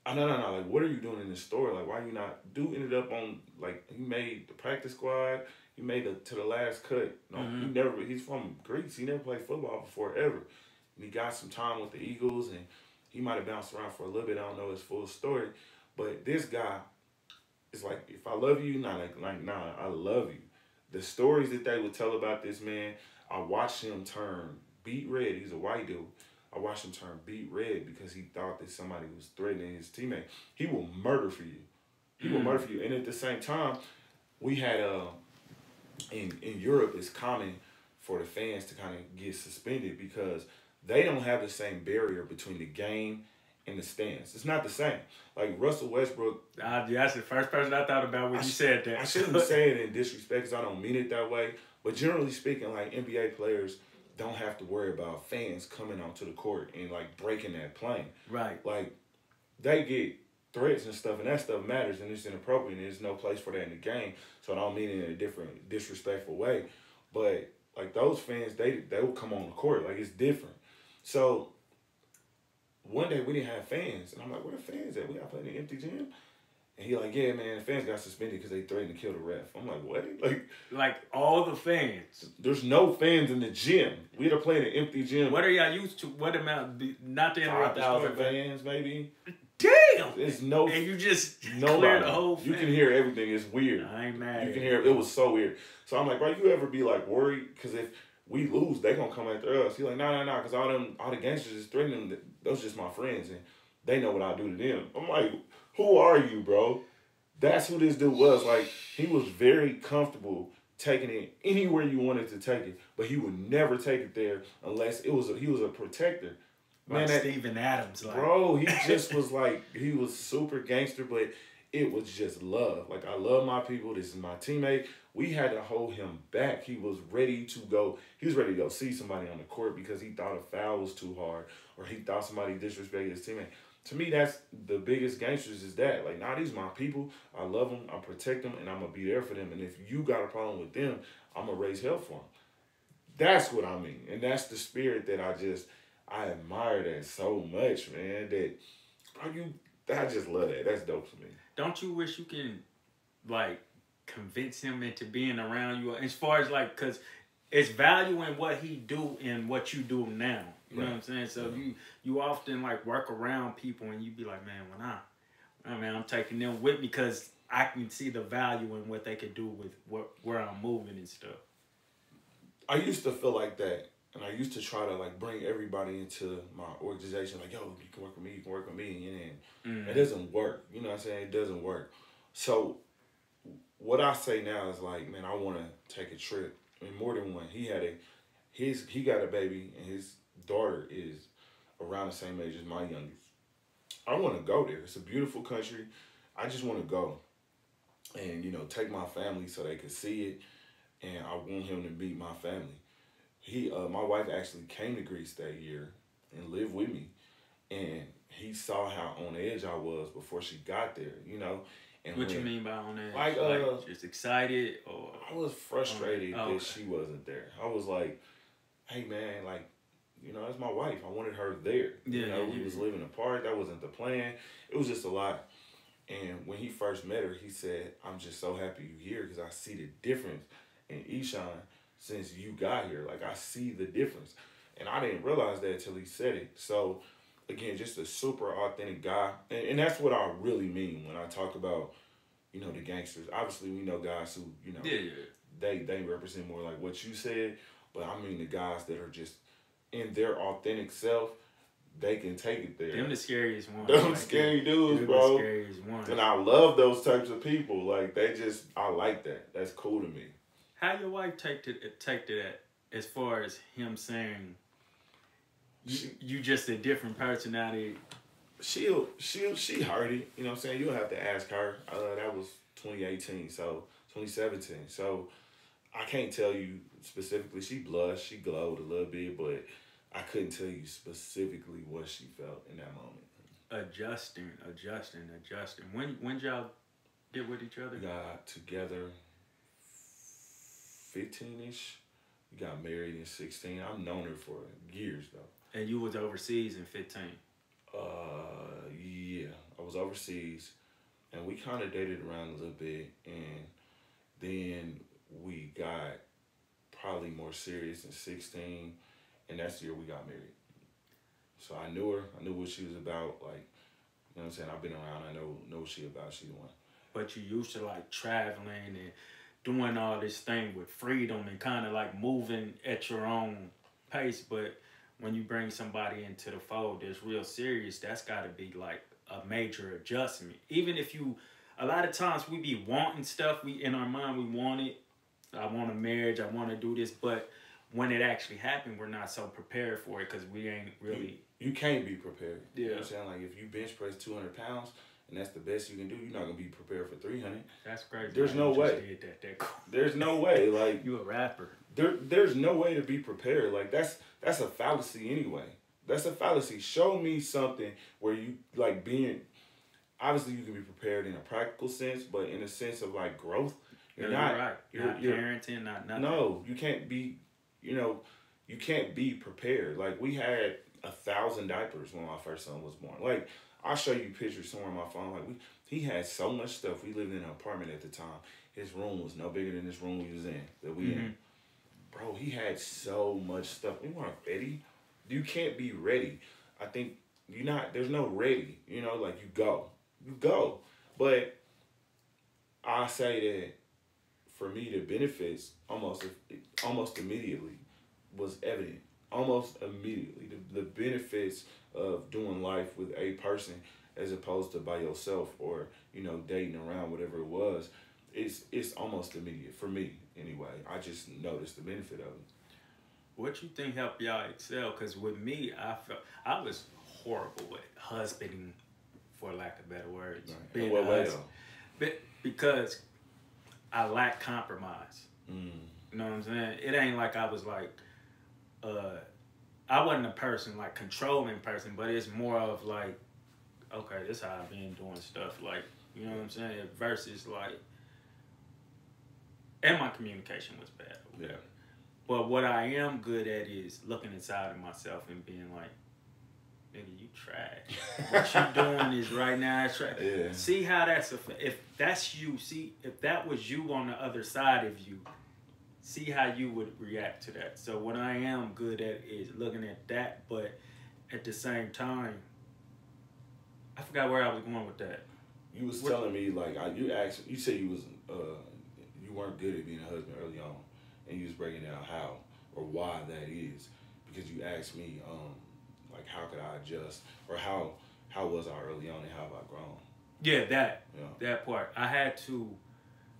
[SPEAKER 1] No. Like, what are you doing in this store? Like, why you not? Dude ended up on, like, he made the practice squad. He made it to the last cut. No, he's from Greece. He never played football before, ever. and he got some time with the Eagles, and he might have bounced around for a little bit. I don't know his full story, but this guy is like, if I love you, nah, I love you. The stories that they would tell about this man, I watched him turn beet red. He's a white dude. I watched him turn beet red because he thought that somebody was threatening his teammate. He will murder for you. He will murder for you. And at the same time, we had in Europe, it's common for the fans to kind of get suspended because they don't have the same barrier between the game and the stands. It's not the same. Like Russell Westbrook.
[SPEAKER 2] That's the first person I thought about when you said that.
[SPEAKER 1] I shouldn't say it in disrespect because I don't mean it that way. But generally speaking, like NBA players don't have to worry about fans coming onto the court and like breaking that plane.
[SPEAKER 2] Right.
[SPEAKER 1] Like they get threats and stuff, and that stuff matters, and it's inappropriate, and there's no place for that in the game. So I don't mean it in a different, disrespectful way. But like those fans, they will come on the court. Like it's different. So one day we didn't have fans, and I'm like, where the fans at? We got playing in an empty gym. And he like, yeah, man, the fans got suspended because they threatened to kill the ref. I'm like, what?
[SPEAKER 2] Like all the fans.
[SPEAKER 1] There's no fans in the gym. We had to play in an empty gym.
[SPEAKER 2] What are y'all used to? What amount? Not to interrupt the story,
[SPEAKER 1] 5,000 fans, maybe.
[SPEAKER 2] Damn.
[SPEAKER 1] It's no.
[SPEAKER 2] And you just
[SPEAKER 1] nobody.
[SPEAKER 2] clear the whole fan.
[SPEAKER 1] You can hear everything. It's weird.
[SPEAKER 2] I ain't mad.
[SPEAKER 1] You can hear it was so weird. So I'm like, bro, you ever be like worried? Because if we lose, they gonna come after us. He's like, nah, because all the gangsters is threatening them. Those just my friends, and they know what I do to them. I'm like, who are you, bro? That's who this dude was. Like, he was very comfortable taking it anywhere you wanted to take it, but he would never take it there unless he was a protector.
[SPEAKER 2] Man, like Steven Adams, like.
[SPEAKER 1] Bro, he just was like, he was super gangster, but it was just love. Like, I love my people. This is my teammate. We had to hold him back. He was ready to go. He was ready to go see somebody on the court because he thought a foul was too hard or he thought somebody disrespected his teammate. To me, that's the biggest gangsters is that. Like, nah, these are my people. I love them. I protect them, and I'm going to be there for them. And if you got a problem with them, I'm going to raise hell for them. That's what I mean. And that's the spirit that I admire that so much, man. I just love that. That's dope to me.
[SPEAKER 2] Don't you wish you can, like, convince him into being around you? As far as, like, because it's value in what he do and what you do now. You know what I'm saying? So you often like work around people and you be like, man, I'm taking them with me because I can see the value in what they could do with where I'm moving and stuff.
[SPEAKER 1] I used to feel like that, and I used to try to like bring everybody into my organization. Like, yo, you can work with me, you can work with me, and it doesn't work. You know what I'm saying? It doesn't work. So what I say now is like, man, I want to take a trip. I mean, more than one. He got a baby, and his daughter is around the same age as my youngest. I want to go there. It's a beautiful country. I just want to go and, take my family so they can see it. And I want him to meet my family. My wife actually came to Greece that year and lived with me. And he saw how on edge I was before she got there, And
[SPEAKER 2] what you mean by on edge?
[SPEAKER 1] Like
[SPEAKER 2] just excited or?
[SPEAKER 1] I was frustrated that she wasn't there. I was like, hey, man, like, that's my wife. I wanted her there. We was living apart. That wasn't the plan. It was just a lot. And when he first met her, he said, I'm just so happy you're here because I see the difference in Esian since you got here. Like, I see the difference. And I didn't realize that until he said it. So, again, just a super authentic guy. And that's what I really mean when I talk about, the gangsters. Obviously, we know guys who, they represent more like what you said. But I mean the guys that are just in their authentic self, they can take it there.
[SPEAKER 2] Them the scariest ones.
[SPEAKER 1] Them like scary dudes, bro.
[SPEAKER 2] The scariest ones.
[SPEAKER 1] And I love those types of people. Like, I like that. That's cool to me.
[SPEAKER 2] How your wife take to that as far as him saying you just a different personality?
[SPEAKER 1] She heard it. You know what I'm saying? You'll have to ask her. That was 2018, so 2017. So I can't tell you specifically. She blushed, she glowed a little bit, but I couldn't tell you specifically what she felt in that moment.
[SPEAKER 2] Adjusting. When y'all get with each other?
[SPEAKER 1] We got together 15-ish. We got married in 16. I've known her for years, though.
[SPEAKER 2] And you was overseas in 15?
[SPEAKER 1] Yeah. I was overseas, and we kind of dated around a little bit, and then we got probably more serious in 16, and that's the year we got married. So I knew her. I knew what she was about. Like, you know what I'm saying? I've been around. I know what she about. She the one.
[SPEAKER 2] But you used to like traveling and doing all this thing with freedom and kind of like moving at your own pace. But when you bring somebody into the fold that's real serious, that's got to be like a major adjustment. Even if you, a lot of times we be wanting stuff. We in our mind we want it. I want a marriage. I want to do this, but when it actually happened, we're not so prepared for it because we ain't really.
[SPEAKER 1] You can't be prepared.
[SPEAKER 2] Yeah.
[SPEAKER 1] You know what I'm saying? Like, if you bench press 200 pounds and that's the best you can do, you're not going to be prepared for 300.
[SPEAKER 2] That's crazy.
[SPEAKER 1] There's no way. There's no way. Like,
[SPEAKER 2] you a rapper.
[SPEAKER 1] There's no way to be prepared. Like, that's a fallacy anyway. That's a fallacy. Show me something where you, like, being, obviously you can be prepared in a practical sense, but in a sense of, like, growth,
[SPEAKER 2] you're not right. You're parenting, not nothing.
[SPEAKER 1] No, you can't be, you can't be prepared. Like, we had 1,000 diapers when my first son was born. Like, I'll show you pictures somewhere on my phone. Like, he had so much stuff. We lived in an apartment at the time. His room was no bigger than this room we was in, that we in. Bro, he had so much stuff. We weren't ready. You can't be ready. I think there's no ready. Like, you go. But I say that for me, the benefits almost immediately was evident. Almost immediately. The benefits of doing life with a person as opposed to by yourself or, dating around, whatever it was, it's almost immediate for me anyway. I just noticed the benefit of it.
[SPEAKER 2] What you think helped y'all excel? Because with me, I felt I was horrible with husbanding, for lack of better words.
[SPEAKER 1] Right. In what way though?
[SPEAKER 2] Because I lack compromise.
[SPEAKER 1] Mm.
[SPEAKER 2] You know what I'm saying? It ain't like I was like, I wasn't a person like controlling person, but it's more of like, okay, this is how I've been doing stuff. Like, you know what I'm saying? Versus like, and my communication was bad.
[SPEAKER 1] Yeah.
[SPEAKER 2] But what I am good at is looking inside of myself and being like, nigga, you trash. What you doing is right now trash.
[SPEAKER 1] Yeah.
[SPEAKER 2] See how if that's you, see, if that was you on the other side of you, see how you would react to that. So what I am good at is looking at that, but at the same time, I forgot where I was going with that.
[SPEAKER 1] You was telling me, like, you said you weren't good at being a husband early on, and you was breaking down how or why that is, because you asked me, like, how could I adjust, or how was I early on and how have I grown?
[SPEAKER 2] Yeah, that part. I had to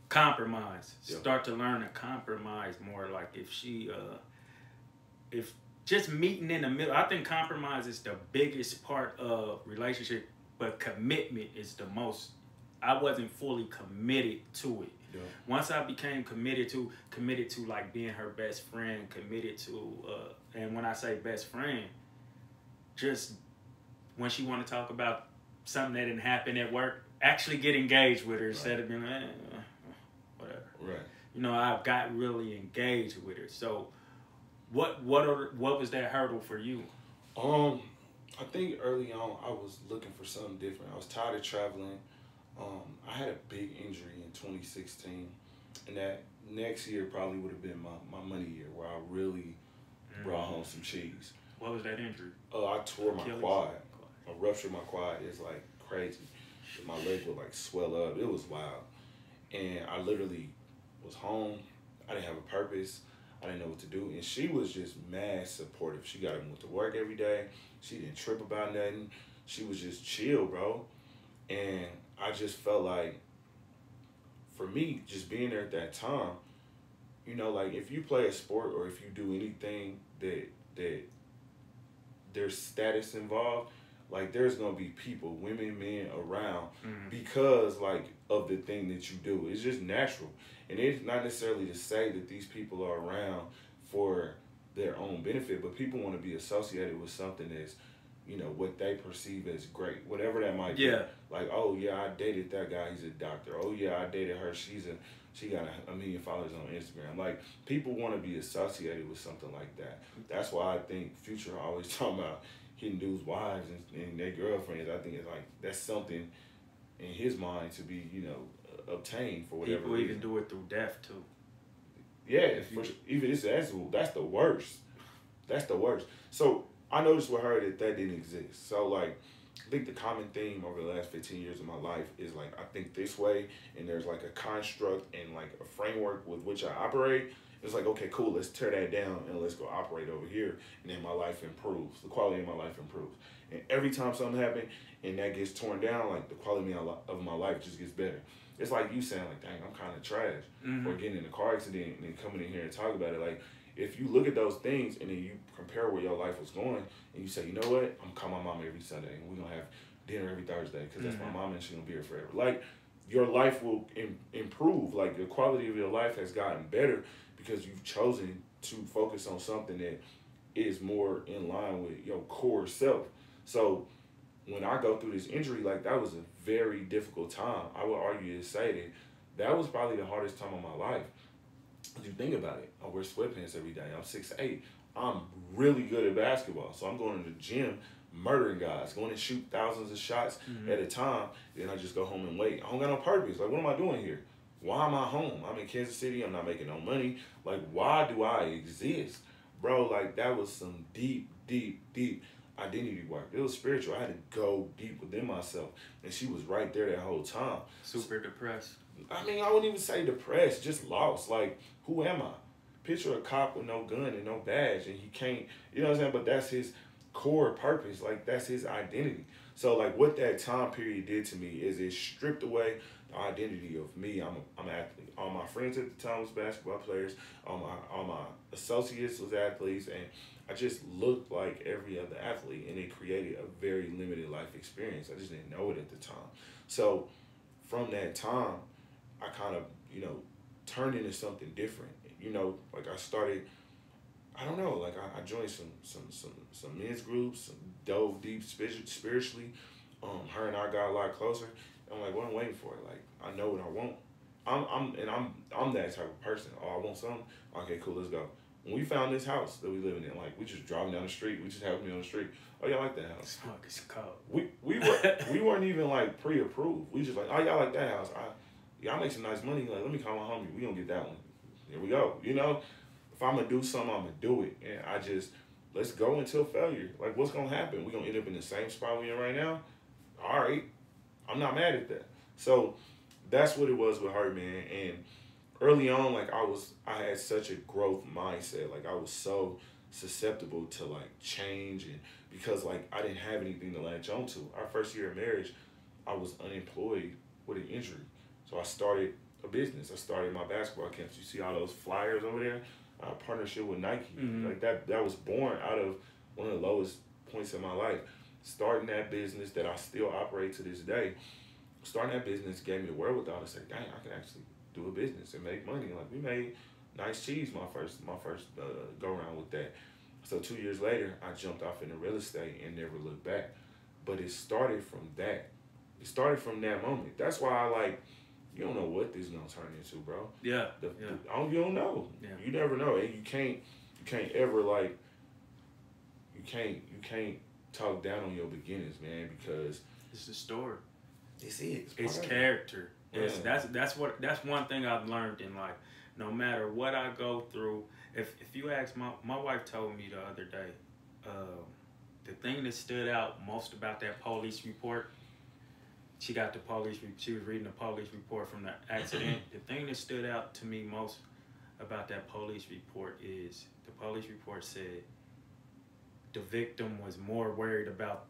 [SPEAKER 2] compromise, start to learn to compromise more. Like if just meeting in the middle, I think compromise is the biggest part of relationship, but commitment is the most. I wasn't fully committed to it. Yeah. Once I became committed to like being her best friend, committed to, and when I say best friend, just when she want to talk about something that didn't happen at work, actually get engaged with her instead of being like, whatever.
[SPEAKER 1] Right.
[SPEAKER 2] I got really engaged with her. So, what was that hurdle for you?
[SPEAKER 1] I think early on I was looking for something different. I was tired of traveling. I had a big injury in 2016, and that next year probably would have been my money year where I really brought home some cheese.
[SPEAKER 2] What was that injury?
[SPEAKER 1] I tore my quad. I ruptured my quad. It's like crazy. My leg would like swell up. It was wild. And I literally was home. I didn't have a purpose. I didn't know what to do. And she was just mad supportive. She got to move to work every day. She didn't trip about nothing. She was just chill, bro. And I just felt like, for me, just being there at that time, like if you play a sport or if you do anything that there's status involved, like there's gonna be people, women, men around because like of the thing that you do. It's just natural. And it's not necessarily to say that these people are around for their own benefit, but people want to be associated with something that's, what they perceive as great, whatever that might be. Like, oh yeah, I dated that guy, he's a doctor. Oh yeah, I dated her, she got a million followers on Instagram. Like, people want to be associated with something like that. That's why I think Future always talking about hitting dudes' wives and their girlfriends. I think it's like that's something in his mind to be, obtained for whatever
[SPEAKER 2] people
[SPEAKER 1] reason.
[SPEAKER 2] Even do it through death too.
[SPEAKER 1] Yeah, even that's the worst. That's the worst. So I noticed with her that didn't exist. So like, I think the common theme over the last 15 years of my life is like, I think this way, and there's like a construct and like a framework with which I operate. It's like, okay, cool, let's tear that down and let's go operate over here. And then my life improves. The quality of my life improves. And every time something happens and that gets torn down, like the quality of my life just gets better. It's like you saying like, dang, I'm kind of trash. Or getting in a car accident and then coming in here and talk about it. Like, if you look at those things and then you compare where your life was going and you say, you know what, I'm calling my mama every Sunday and we're going to have dinner every Thursday because that's my mama and she's going to be here forever. Like, your life will improve. Like, the quality of your life has gotten better because you've chosen to focus on something that is more in line with your core self. So when I go through this injury, like, that was a very difficult time. I would argue to say that was probably the hardest time of my life. If you think about it, I wear sweatpants every day. I'm 6'8". I'm really good at basketball. So I'm going to the gym, murdering guys, going to shoot thousands of shots at a time. Then I just go home and wait. I don't got no purpose. Like, what am I doing here? Why am I home? I'm in Kansas City. I'm not making no money. Like, why do I exist? Bro, like, that was some deep, deep, deep identity work. It was spiritual. I had to go deep within myself. And she was right there that whole time.
[SPEAKER 2] Super depressed.
[SPEAKER 1] I mean, I wouldn't even say depressed, just lost. Like, who am I? Picture a cop with no gun and no badge, and he can't, you know what I'm saying? But that's his core purpose. Like, that's his identity. So, like, what that time period did to me is it stripped away the identity of me. I'm an athlete. All my friends at the time was basketball players. All my associates was athletes, and I just looked like every other athlete, and it created a very limited life experience. I just didn't know it at the time. So, from that time, I kind of, turned into something different. Like, I started, I don't know, like, I joined some men's groups, dove deep spiritually. Her and I got a lot closer. I'm like, what I'm waiting for? Like, I know what I want. I'm that type of person. Oh, I want something? Okay, cool, let's go. When we found this house that we living in, like, we just driving down the street. We just happened to be on the street. Oh, y'all like that house?
[SPEAKER 2] It's cold.
[SPEAKER 1] We weren't even, like, pre-approved. We just like, oh, y'all like that house? Y'all make some nice money. Like, let me call my homie. We gonna get that one. Here we go. If I'm gonna do something, I'm gonna do it. And let's go until failure. Like, what's gonna happen? We gonna end up in the same spot we in right now? All right. I'm not mad at that. So that's what it was with her, man. And early on, like, I had such a growth mindset. Like, I was so susceptible to, like, change, and because, like, I didn't have anything to latch on to. Our first year of marriage, I was unemployed with an injury. So I started a business. I started my basketball camps. You see all those flyers over there? Partnership with Nike. Like, that was born out of one of the lowest points in my life. Starting that business that I still operate to this day, starting that business gave me the wherewithal to say, dang, I can actually do a business and make money. Like, we made nice cheese my first go around with that. So 2 years later, I jumped off into real estate and never looked back. But it started from that. It started from that moment. That's why you don't know what this is gonna turn into, bro.
[SPEAKER 2] Yeah.
[SPEAKER 1] You don't know. Yeah. You never know, and you can't ever you can't talk down on your beginnings, man, because
[SPEAKER 2] it's the story.
[SPEAKER 1] It's
[SPEAKER 2] character. That's one thing I've learned in life. No matter what I go through, if you ask my wife told me the other day, the thing that stood out most about that police report. She was reading the police report from the accident. The thing that stood out to me most about that police report is the police report said the victim was more worried about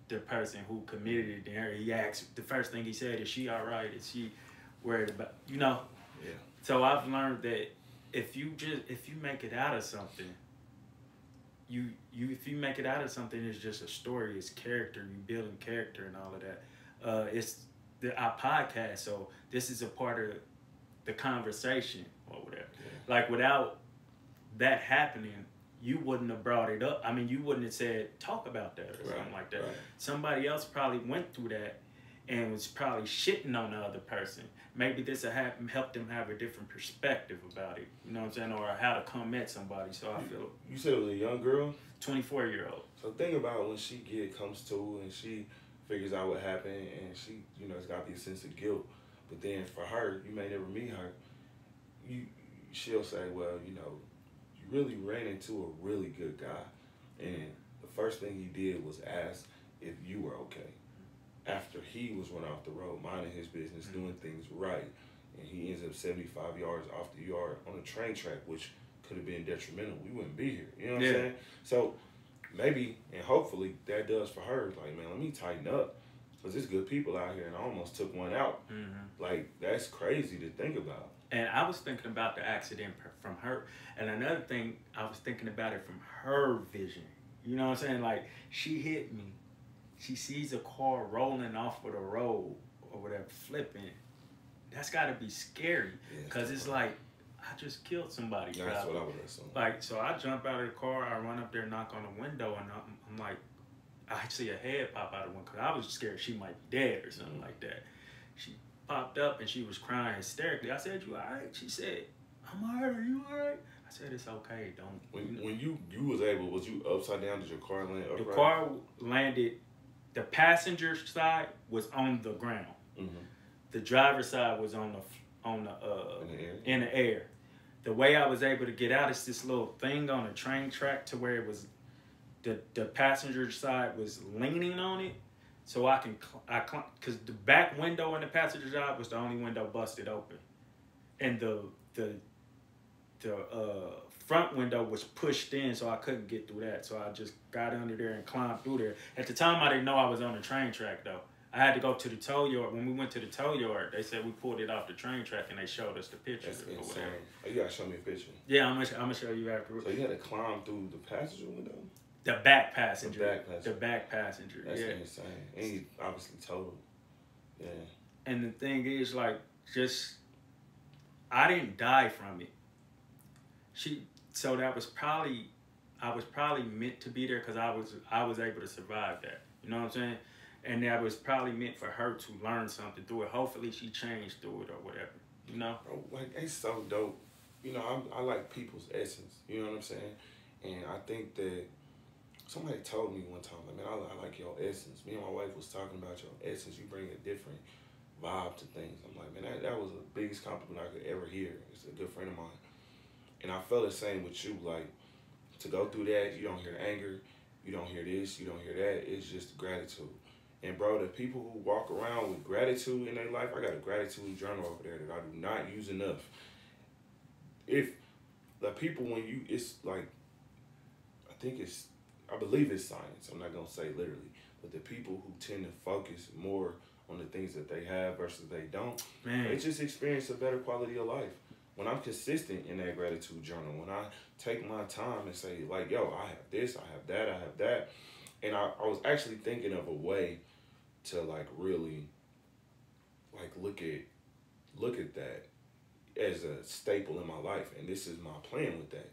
[SPEAKER 2] the person who committed it than her. He asked, the first thing he said, is she all right? Is she worried about, Yeah. So I've learned that if you make it out of something, if you make it out of something, it's just a story. It's character. You building character and all of that. It's our podcast, so this is a part of the conversation or whatever. Yeah. Like, without that happening, you wouldn't have brought it up. I mean, you wouldn't have said talk about that or something like that. Right. Somebody else probably went through that and was probably shitting on the other person. Maybe this will help them have a different perspective about it. You know what I'm saying? Or how to come at somebody. So I feel.
[SPEAKER 1] You said it was a young girl?
[SPEAKER 2] 24-year-old.
[SPEAKER 1] So think about when she comes to and she figures out what happened, and she, it's got to be a sense of guilt. But then for her, you may never meet her. She'll say, well, you really ran into a really good guy. And the first thing he did was ask if you were okay. After he was run off the road, minding his business, doing things right, and he ends up 75 yards off the yard on a train track, which could have been detrimental. We wouldn't be here. You know what I'm saying? So maybe and hopefully that does for her. Like, man, let me tighten up. Because there's good people out here, and I almost took one out. Like, that's crazy to think about.
[SPEAKER 2] And I was thinking about the accident from her. And another thing, I was thinking about it from her vision. You know what I'm saying? Like, she hit me. She sees a car rolling off of the road or whatever, flipping. That's got to be scary. Because it's like, I just killed somebody.
[SPEAKER 1] That's what I would assume.
[SPEAKER 2] Like, so I jump out of the car, I run up there, knock on the window, and I'm like, I see a head pop out of one because I was scared she might be dead or something like that. She popped up and she was crying hysterically. I said, "You all right?" She said, "I'm all right. Are you all right?" I said, "It's okay. Don't."
[SPEAKER 1] When you was you upside down? Did your car land upright?
[SPEAKER 2] The car landed. The passenger side was on the ground. The driver's side was in the air. The way I was able to get out is this little thing on a train track to where it was. The passenger side was leaning on it, so I because the back window in the passenger side was the only window busted open, and the front window was pushed in, so I couldn't get through that. So I just got under there and climbed through there. At the time, I didn't know I was on the train track though. I had to go to the tow yard. When we went to the tow yard, they said we pulled it off the train track, and they showed us the picture.
[SPEAKER 1] That's insane. Oh, you gotta show me a picture.
[SPEAKER 2] Yeah, I'm gonna show you afterwards.
[SPEAKER 1] So you had to climb through the passenger window?
[SPEAKER 2] The back passenger.
[SPEAKER 1] The back
[SPEAKER 2] passenger.
[SPEAKER 1] That's insane. And he obviously totaled. Yeah.
[SPEAKER 2] And the thing is, like, I didn't die from it. So that was probably, I was probably meant to be there because I was able to survive that. You know what I'm saying? And that was probably meant for her to learn something through it. Hopefully she changed through it or whatever. You know?
[SPEAKER 1] Bro, like, it's so dope. You know, I like people's essence. You know what I'm saying? And I think that somebody told me one time, like, man, I like your essence. Me and my wife was talking about your essence. You bring a different vibe to things. I'm like, man, that was the biggest compliment I could ever hear. It's a good friend of mine. And I felt the same with you. Like, to go through that, you don't hear anger. You don't hear this. You don't hear that. It's just gratitude. And, bro, the people who walk around with gratitude in their life, I got a gratitude journal over there that I do not use enough. If the people, it's like, I believe it's science. I'm not going to say literally. But the people who tend to focus more on the things that they have versus they don't, they just experience a better quality of life. When I'm consistent in that gratitude journal, when I take my time and say, like, yo, I have this, I have that, I have that. And I was actually thinking of a way to, like, really, like, look at that as a staple in my life. And this is my plan with that.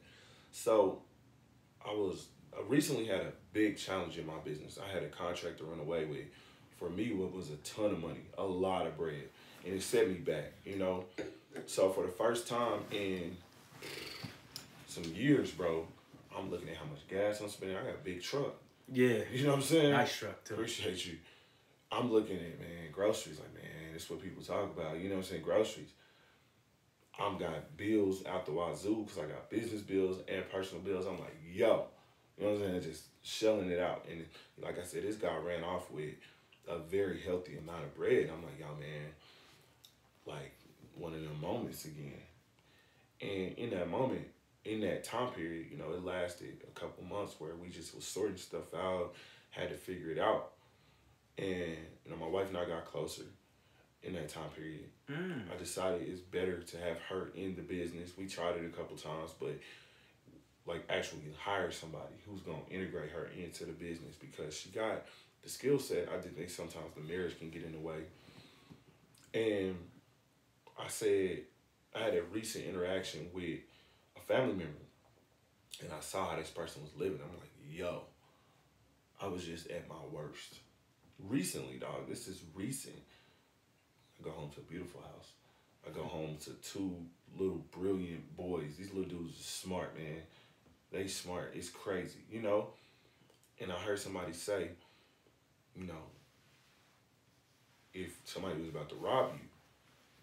[SPEAKER 1] So I recently had a big challenge in my business. I had a contract to run away with. For me, what was a ton of money, a lot of bread. And it set me back, you know? So for the first time in some years, bro, I'm looking at how much gas I'm spending. I got a big truck.
[SPEAKER 2] Yeah.
[SPEAKER 1] You know what I'm saying?
[SPEAKER 2] Nice truck, too.
[SPEAKER 1] Appreciate you. I'm looking at, man, groceries. Like, man, that's what people talk about. You know what I'm saying? Groceries. I'm got bills out the wazoo because I got business bills and personal bills. I'm like, yo. You know what I'm saying? Just shelling it out. And like I said, this guy ran off with a very healthy amount of bread. I'm like, yo, man, like one of them moments again. And in that moment, in that time period, you know, it lasted a couple months where we just was sorting stuff out, had to figure it out. And, you know, my wife and I got closer in that time period. I decided it's better to have her in the business. We tried it a couple times, but like actually hire somebody who's going to integrate her into the business because she got the skill set. I think sometimes the marriage can get in the way. And I said, I had a recent interaction with a family member and I saw how this person was living. I'm like, yo, I was just at my worst. Recently, dog, this is recent. I go home to a beautiful house. I go home to two little brilliant boys. These little dudes are smart, man. They smart. It's crazy, you know? And I heard somebody say, you know, if somebody was about to rob you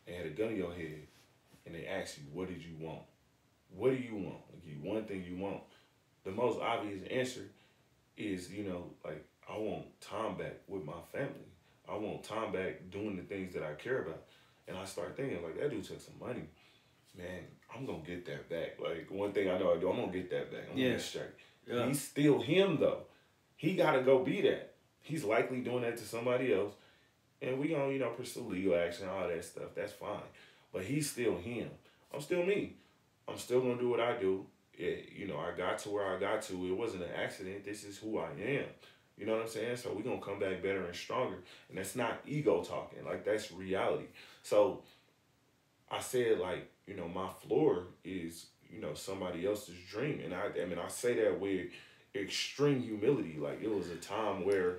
[SPEAKER 1] and had a gun in your head and they asked you, what did you want? What do you want? Like, you one thing you want. The most obvious answer is, you know, like I want time back with my family. I want time back doing the things that I care about. And I start thinking like that dude took some money. Man, I'm gonna get that back. Like one thing I know I do, I'm gonna get that back. I'm gonna get straight. Yeah. He's still him though. He gotta go be that. He's likely doing that to somebody else. And we gonna, you know, pursue legal action, all that stuff. That's fine. But he's still him. I'm still me. I'm still gonna do what I do. You know, I got to where I got to. It wasn't an accident. This is who I am. You know what I'm saying? So we're going to come back better and stronger. And that's not ego talking. Like, that's reality. So I said, like, you know, my floor is, you know, somebody else's dream. And I mean, I say that with extreme humility. Like, it was a time where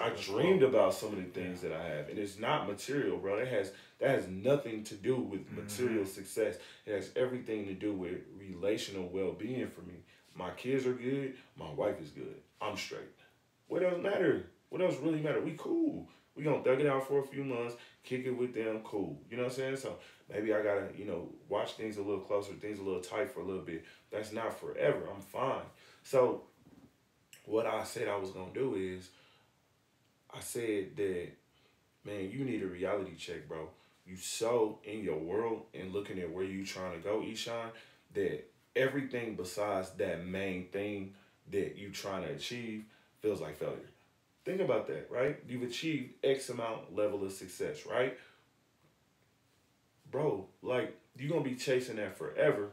[SPEAKER 1] I dreamed about some of the things that I have. And it's not material, bro. That has nothing to do with material success. It has everything to do with relational well-being for me. My kids are good. My wife is good. I'm straight. What else matter? What else really matter? We cool. We gonna thug it out for a few months, kick it with them, cool. You know what I'm saying? So maybe I gotta, you know, watch things a little closer, things a little tight for a little bit. That's not forever. I'm fine. So what I said I was gonna do is, I said that, man, you need a reality check, bro. You so in your world and looking at where you trying to go, Eshan, that everything besides that main thing that you trying to achieve feels like failure. Think about that, right? You've achieved X amount level of success, right? Bro, like, you're going to be chasing that forever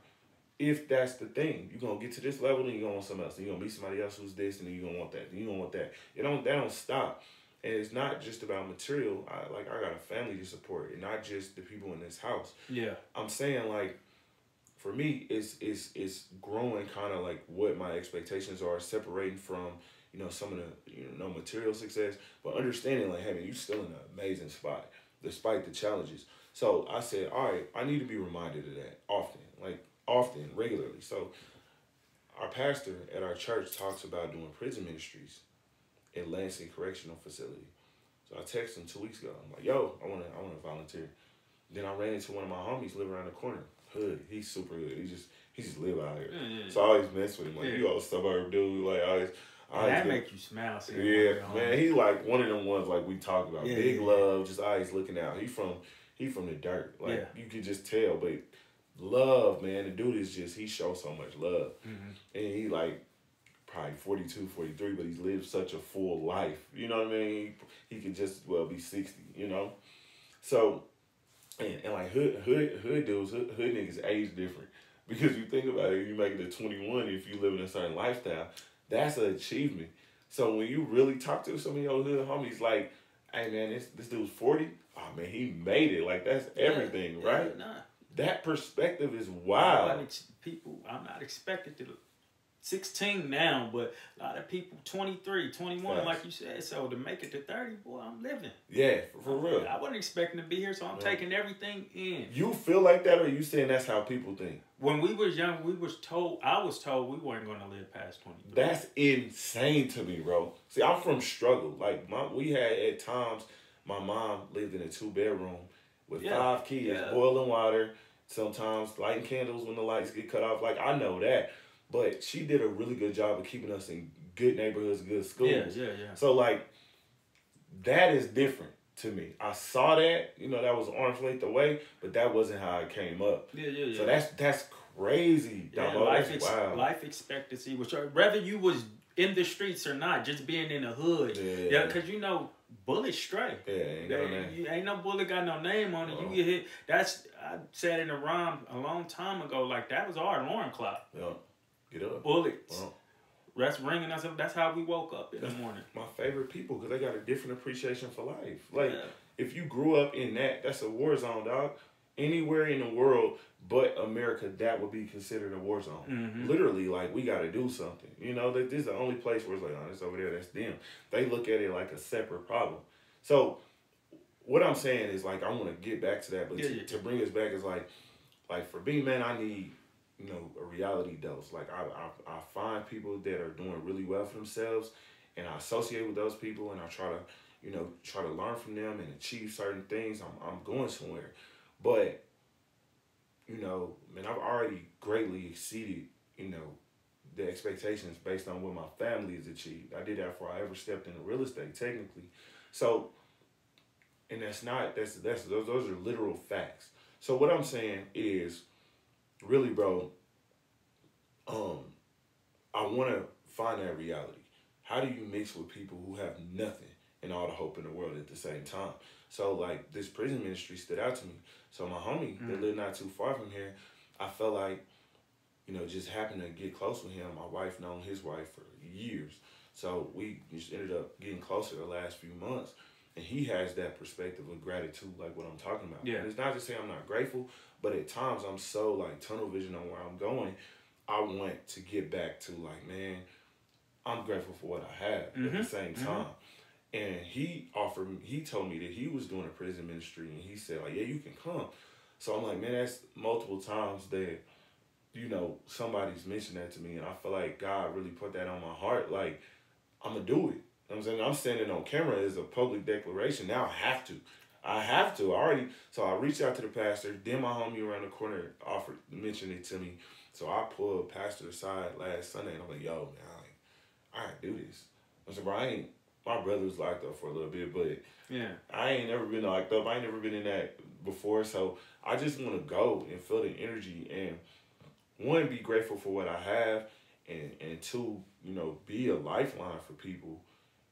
[SPEAKER 1] if that's the thing. You're going to get to this level, then you're going to want something else. Then you're going to meet somebody else who's this, and then you're going to want that. Then you're going to want that. That don't stop. And it's not just about material. I got a family to support, and not just the people in this house. Yeah. I'm saying, like, for me, it's growing kind of like what my expectations are, separating from, you know, some of the, you know, material success, but understanding like, hey, man, you're still in an amazing spot despite the challenges. So I said, all right, I need to be reminded of that often, regularly. So our pastor at our church talks about doing prison ministries in Lansing Correctional Facility. So I texted him 2 weeks ago. I'm like, yo, I wanna volunteer. Then I ran into one of my homies living around the corner. Hood. He's super good. He just live out here. So I always mess with him. Like, you all suburb dude. Like, I
[SPEAKER 2] that make you smile.
[SPEAKER 1] Yeah, man. He's like one of them ones like we talked about. Big love, just always looking out. He from the dirt. Like, you could just tell. But love, man. The dude is just, he shows so much love. And he like probably 42, 43, but he's lived such a full life. You know what I mean? He could just well be 60, you know? So, and like hood dudes, hood niggas age different. Because you think about it, you make it to 21, if you live in a certain lifestyle, that's an achievement. So when you really talk to some of your hood homies, like, hey man, this dude's 40, oh man, he made it. Like, that's everything, right? Nah. That perspective is wild.
[SPEAKER 2] I'm not expected to 16 now, but a lot of people 23, 21, like you said. So to make it to 30, boy, I'm living.
[SPEAKER 1] Yeah, for real.
[SPEAKER 2] I wasn't expecting to be here, so I'm taking everything in.
[SPEAKER 1] You feel like that, or you saying that's how people think?
[SPEAKER 2] When we was young, I was told we weren't going to live past 23.
[SPEAKER 1] That's insane to me, bro. See, I'm from struggle. Like, we had at times, my mom lived in a 2-bedroom with 5 kids, boiling water, sometimes lighting candles when the lights get cut off. Like, I know that. But she did a really good job of keeping us in good neighborhoods, good schools. Yeah. So, like, that is different to me. I saw that, you know, that was arm's length away, but that wasn't how it came up. Yeah. So that's crazy.
[SPEAKER 2] Yeah, life expectancy, whether you was in the streets or not, just being in the hood. Yeah, because, you know, bullets stray. Yeah, ain't no bullet got no name on it. You get hit. I said in a rhyme a long time ago, like, that was our alarm clock.
[SPEAKER 1] Yeah. Get up.
[SPEAKER 2] Bullets. That's ringing us up. That's how we woke up in the morning.
[SPEAKER 1] My favorite people, because they got a different appreciation for life. Like, if you grew up in that's a war zone, dog. Anywhere in the world but America, that would be considered a war zone. Literally, like, we got to do something. You know, this is the only place where it's like, oh, it's over there, that's them. They look at it like a separate problem. So, what I'm saying is, like, I want to get back to that, but to bring us back is, like for me, man, I need, you know, a reality dose. Like, I find people that are doing really well for themselves, and I associate with those people, and I try to learn from them and achieve certain things. I'm going somewhere. But, you know, man, I've already greatly exceeded, you know, the expectations based on what my family has achieved. I did that before I ever stepped into real estate, technically. So, and that's those are literal facts. So what I'm saying is, really, bro, I want to find that reality. How do you mix with people who have nothing and all the hope in the world at the same time? So, like, this prison ministry stood out to me. So my homie that lived not too far from here, I felt like, you know, just happened to get close with him. My wife known his wife for years. So we just ended up getting closer the last few months. And he has that perspective of gratitude, like what I'm talking about.
[SPEAKER 2] Yeah.
[SPEAKER 1] And it's not to say I'm not grateful, but at times I'm so, like, tunnel vision on where I'm going. I want to get back to, like, man, I'm grateful for what I have at the same time. And he told me that he was doing a prison ministry, and he said, like, yeah, you can come. So I'm like, man, that's multiple times that, you know, somebody's mentioned that to me, and I feel like God really put that on my heart. Like, I'm going to do it. You know what I'm saying? I'm standing on camera as a public declaration. Now I have to. So I reached out to the pastor. Then my homie around the corner mentioned it to me. So I pulled pastor aside last Sunday, and I'm like, yo, man, I gotta do this. I said, bro, my brother was locked up for a little bit, but
[SPEAKER 2] yeah,
[SPEAKER 1] I ain't never been locked up. I ain't never been in that before. So I just want to go and feel the energy and, one, be grateful for what I have, and two, you know, be a lifeline for people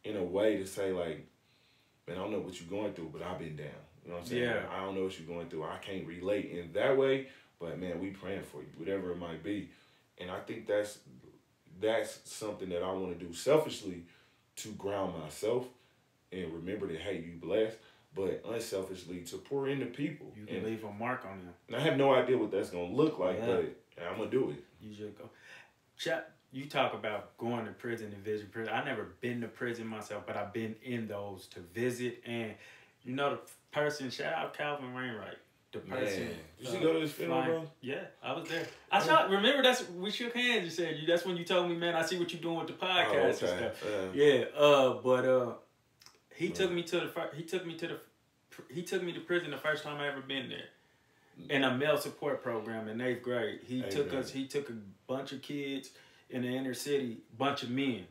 [SPEAKER 1] in a way to say, like, man, I don't know what you're going through, but I've been down. You know what I'm saying?
[SPEAKER 2] Yeah.
[SPEAKER 1] I don't know what you're going through. I can't relate in that way, but, man, we praying for you, whatever it might be. And I think that's something that I want to do selfishly to ground myself and remember that, hey, you blessed, but unselfishly to pour into people.
[SPEAKER 2] You can leave a mark on them.
[SPEAKER 1] And I have no idea what that's going to look like, but I'm going to do it.
[SPEAKER 2] You should go. You talk about going to prison and visit prison. I've never been to prison myself, but I've been in those to visit. And, you know, the person, shout out Calvin Wainwright. The person.
[SPEAKER 1] Man, you should go to his funeral, bro?
[SPEAKER 2] Yeah, I was there. Remember, we shook hands. You said, that's when you told me, man, I see what you're doing with the podcast and stuff. But he took me to prison the first time I ever been there. In a male support program in 8th grade. He took a bunch of kids in the inner city, bunch of men,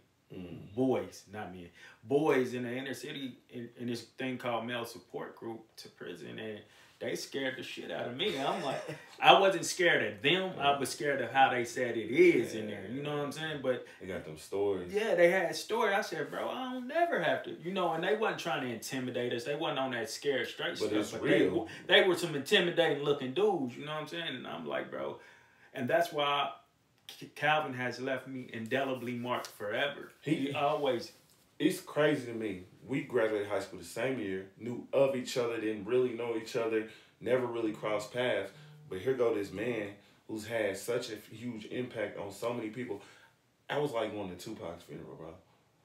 [SPEAKER 2] boys, not men, boys in the inner city in this thing called male support group to prison, and they scared the shit out of me. I'm like, I wasn't scared of them. I was scared of how they said it is in there. You know what I'm saying? But
[SPEAKER 1] they got them stories.
[SPEAKER 2] Yeah, they had stories. I said, bro, I don't never have to. You know, and they wasn't trying to intimidate us. They wasn't on that scared straight
[SPEAKER 1] but
[SPEAKER 2] stuff.
[SPEAKER 1] It's real.
[SPEAKER 2] They were some intimidating looking dudes. You know what I'm saying? And I'm like, bro, and that's why Calvin has left me indelibly marked forever. He always.
[SPEAKER 1] It's crazy to me. We graduated high school the same year, knew of each other, didn't really know each other, never really crossed paths. But here go this man who's had such a huge impact on so many people. I was like going to Tupac's funeral, bro.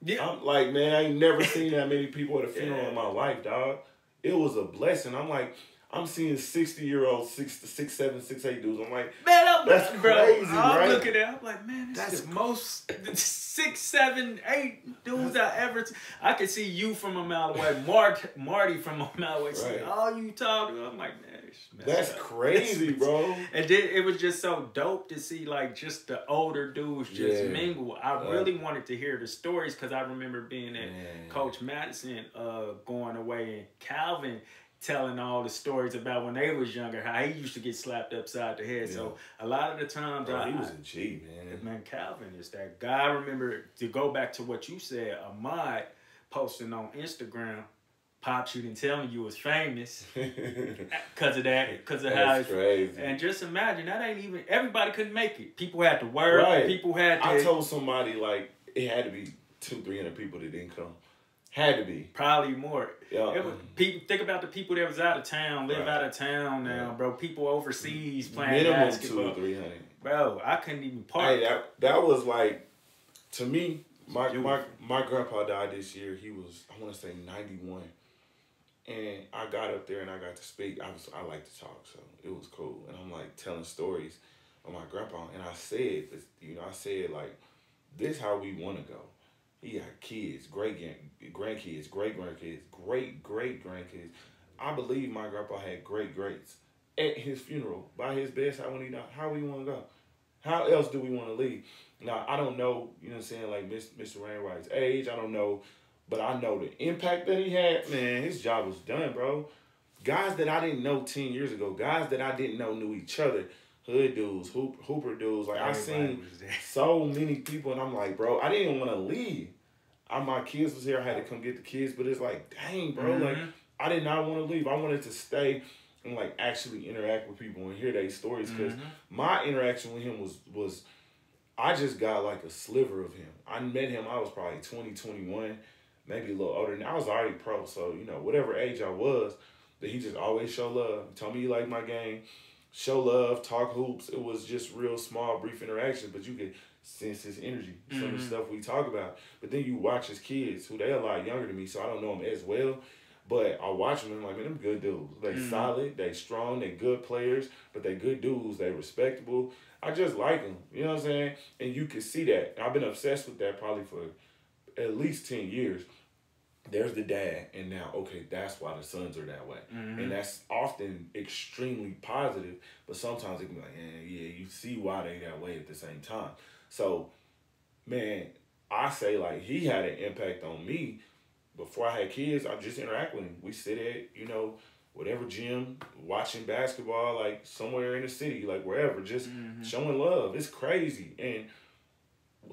[SPEAKER 1] Yeah. I'm like, man, I ain't never seen that many people at a funeral in my life, dog. It was a blessing. I'm like, I'm seeing 60-year-old, 6'7", 6'8" dudes. I'm like,
[SPEAKER 2] man,
[SPEAKER 1] that's crazy, right?
[SPEAKER 2] I'm looking at it, I'm like, man, that's the most 6, 7, 8 dudes I ever. I could see you from a mile away, Marty from a mile away. See all you talk to. I'm like, man,
[SPEAKER 1] that's crazy, bro.
[SPEAKER 2] And then it was just so dope to see, like, just the older dudes just mingle. I really wanted to hear the stories because I remember being at Coach Madison going away, and Calvin telling all the stories about when they was younger, how he used to get slapped upside the head. So a lot of the times,
[SPEAKER 1] he was a G, man.
[SPEAKER 2] Man, Calvin is that guy. I remember, to go back to what you said, Ahmad posting on Instagram, Pops, you didn't tell me you was famous because of that, because of how it's
[SPEAKER 1] crazy.
[SPEAKER 2] And just imagine, that ain't even, everybody couldn't make it. People had to work. People had to.
[SPEAKER 1] I told somebody, like, it had to be 200-300 people that didn't come. Had to be.
[SPEAKER 2] Probably more. Yeah. People, think about the people that was out of town, live out of town now, bro. People overseas playing
[SPEAKER 1] minimum
[SPEAKER 2] basketball.
[SPEAKER 1] 200-300.
[SPEAKER 2] Bro, I couldn't even park.
[SPEAKER 1] Hey, that was like, to me, my grandpa died this year. He was, I want to say, 91. And I got up there and I got to speak. I like to talk, so it was cool. And I'm like telling stories of my grandpa. And I said, like, this how we want to go. He got kids, grandkids, great-grandkids, great-great-grandkids. I believe my grandpa had great-greats at his funeral, by his bedside when he died. How we want to go? How else do we want to lead? Now, I don't know, you know what I'm saying, like Mr. Wainwright's age. I don't know, but I know the impact that he had. Man, his job was done, bro. Guys that I didn't know 10 years ago, guys that I didn't know knew each other, hood dudes, hooper dudes. Like, I seen so many people, and I'm like, bro, I didn't even want to leave. My kids was here. I had to come get the kids, but it's like, dang, bro, like, I did not want to leave. I wanted to stay and, like, actually interact with people and hear their stories, because my interaction with him was I just got, like, a sliver of him. I met him, I was probably 20, 21, maybe a little older than I was already pro, so, you know, whatever age I was, but he just always show love. He told me he liked my game, show love, talk hoops. It was just real small, brief interaction, but you could sense his energy, some of the stuff we talk about. But then you watch his kids, who they a lot younger than me, so I don't know them as well. But I watch them and I'm like, man, them good dudes. They solid, they strong, they good players, but they good dudes, they respectable. I just like them, you know what I'm saying? And you can see that. I've been obsessed with that probably for at least 10 years. There's the dad, and now, okay, that's why the sons are that way. And that's often extremely positive, but sometimes it can be like, yeah, you see why they that way at the same time. So, man, I say, like, he had an impact on me. Before I had kids, I just interact with him. We sit at, you know, whatever gym, watching basketball, like, somewhere in the city, like, wherever, just showing love. It's crazy. And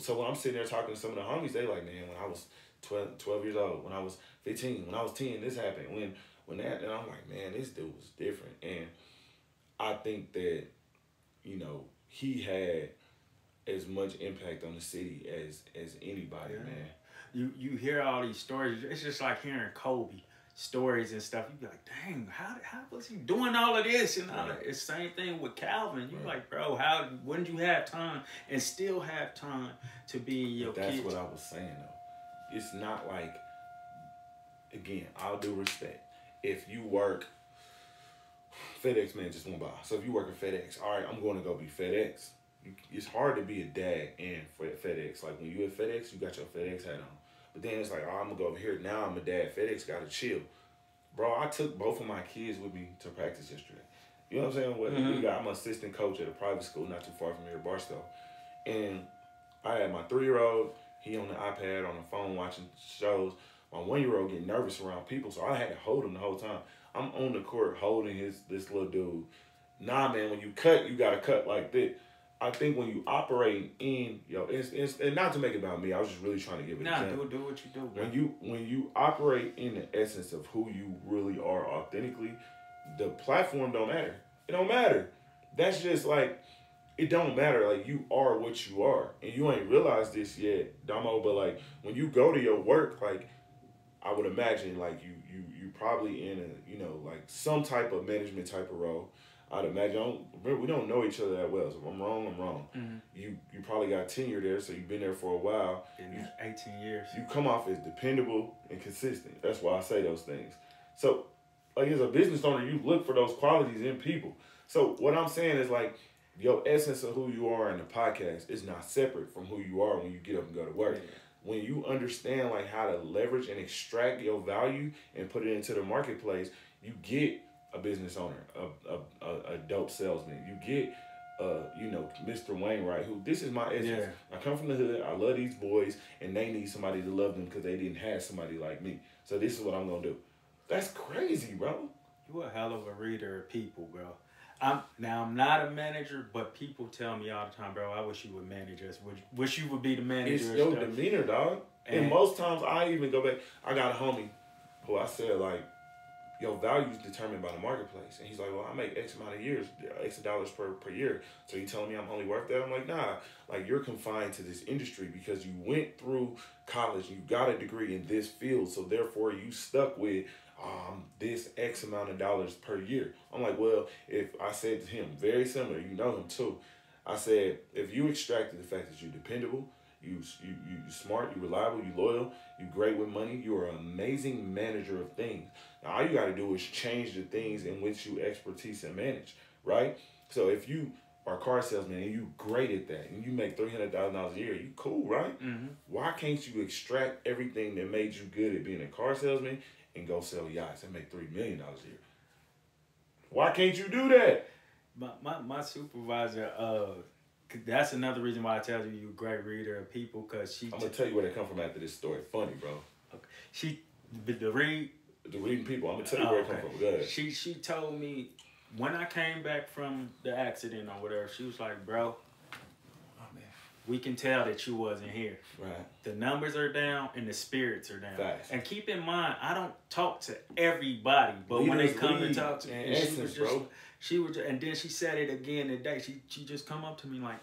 [SPEAKER 1] so when I'm sitting there talking to some of the homies, they like, man, when I was 12 years old, when I was 15, when I was 10, this happened. When that, and I'm like, man, this dude was different. And I think that, you know, he had as much impact on the city as anybody, man.
[SPEAKER 2] You hear all these stories. It's just like hearing Kobe stories and stuff. You be like, dang, how was he doing all of this and all that? It's the same thing with Calvin. You like, bro, wouldn't you have time and still have time to be your kid?
[SPEAKER 1] That's what I was saying, though. It's not like, again, all due respect, if you work, FedEx man just went by. So if you work at FedEx, all right, I'm going to go be FedEx. It's hard to be a dad and for FedEx. Like, when you at FedEx, you got your FedEx hat on. But then it's like, oh, I'm going to go over here. Now I'm a dad. FedEx got to chill. Bro, I took both of my kids with me to practice yesterday. You know what I'm saying? I'm an assistant coach at a private school not too far from here, Barstow. And I had my 3-year-old, he on the iPad, on the phone, watching shows. My 1-year-old getting nervous around people, so I had to hold him the whole time. I'm on the court holding this little dude. Nah, man, when you cut, you got to cut like this. I think when you operate in, it's and not to make it about me, I was just really trying to give it an example.
[SPEAKER 2] Do what you do, bro.
[SPEAKER 1] When you operate in the essence of who you really are authentically, the platform don't matter. It don't matter. That's just like, it don't matter. Like, you are what you are. And you ain't realized this yet, Domo, but like, when you go to your work, like, I would imagine, like, you probably in a, you know, like, some type of management type of role. I'd imagine, we don't know each other that well, so if I'm wrong, I'm wrong. You probably got tenure there, so you've been there for a while.
[SPEAKER 2] Been there 18 years.
[SPEAKER 1] You come off as dependable and consistent. That's why I say those things. So, like, as a business owner, you look for those qualities in people. So what I'm saying is, like, your essence of who you are in the podcast is not separate from who you are when you get up and go to work. Yeah. When you understand, like, how to leverage and extract your value and put it into the marketplace, you get a business owner, a dope salesman. You get, you know, Mr. Wainwright, who, this is my essence. Yeah. I come from the hood. I love these boys, and they need somebody to love them because they didn't have somebody like me. So this is what I'm going to do. That's crazy, bro.
[SPEAKER 2] You a hell of a reader of people, bro. I'm not a manager, but people tell me all the time, bro, I wish you would manage us. Wish you would be the manager.
[SPEAKER 1] It's your demeanor, dog. And most times I even go back. I got a homie who I said, like, your value is determined by the marketplace. And he's like, well, I make X amount of years, X dollars per year. So you telling me I'm only worth that? I'm like, nah. Like, you're confined to this industry because you went through college, you got a degree in this field, so therefore you stuck with this X amount of dollars per year. I'm like, well, if I said to him, very similar, you know him too. I said, if you extracted the fact that you're dependable, you smart, you reliable, you loyal, you great with money, you are an amazing manager of things. Now, all you got to do is change the things in which you expertise and manage, right? So if you are a car salesman and you great at that and you make $300,000 a year, you cool, right? Why can't you extract everything that made you good at being a car salesman and go sell yachts and make $3 million a year? Why can't you do that?
[SPEAKER 2] My supervisor, That's another reason why I tell you you're a great reader of people, because
[SPEAKER 3] I'm gonna tell you where they come from after this story. Funny, bro.
[SPEAKER 2] Okay. The reading
[SPEAKER 3] people. I'm gonna tell you where it come from. Go ahead.
[SPEAKER 2] She told me when I came back from the accident or whatever, she was like, bro, we can tell that you wasn't here.
[SPEAKER 3] Right.
[SPEAKER 2] The numbers are down and the spirits are down.
[SPEAKER 3] Facts.
[SPEAKER 2] And keep in mind, I don't talk to everybody, but when they come to talk to me, she was just, and then she said it again today. She just come up to me like,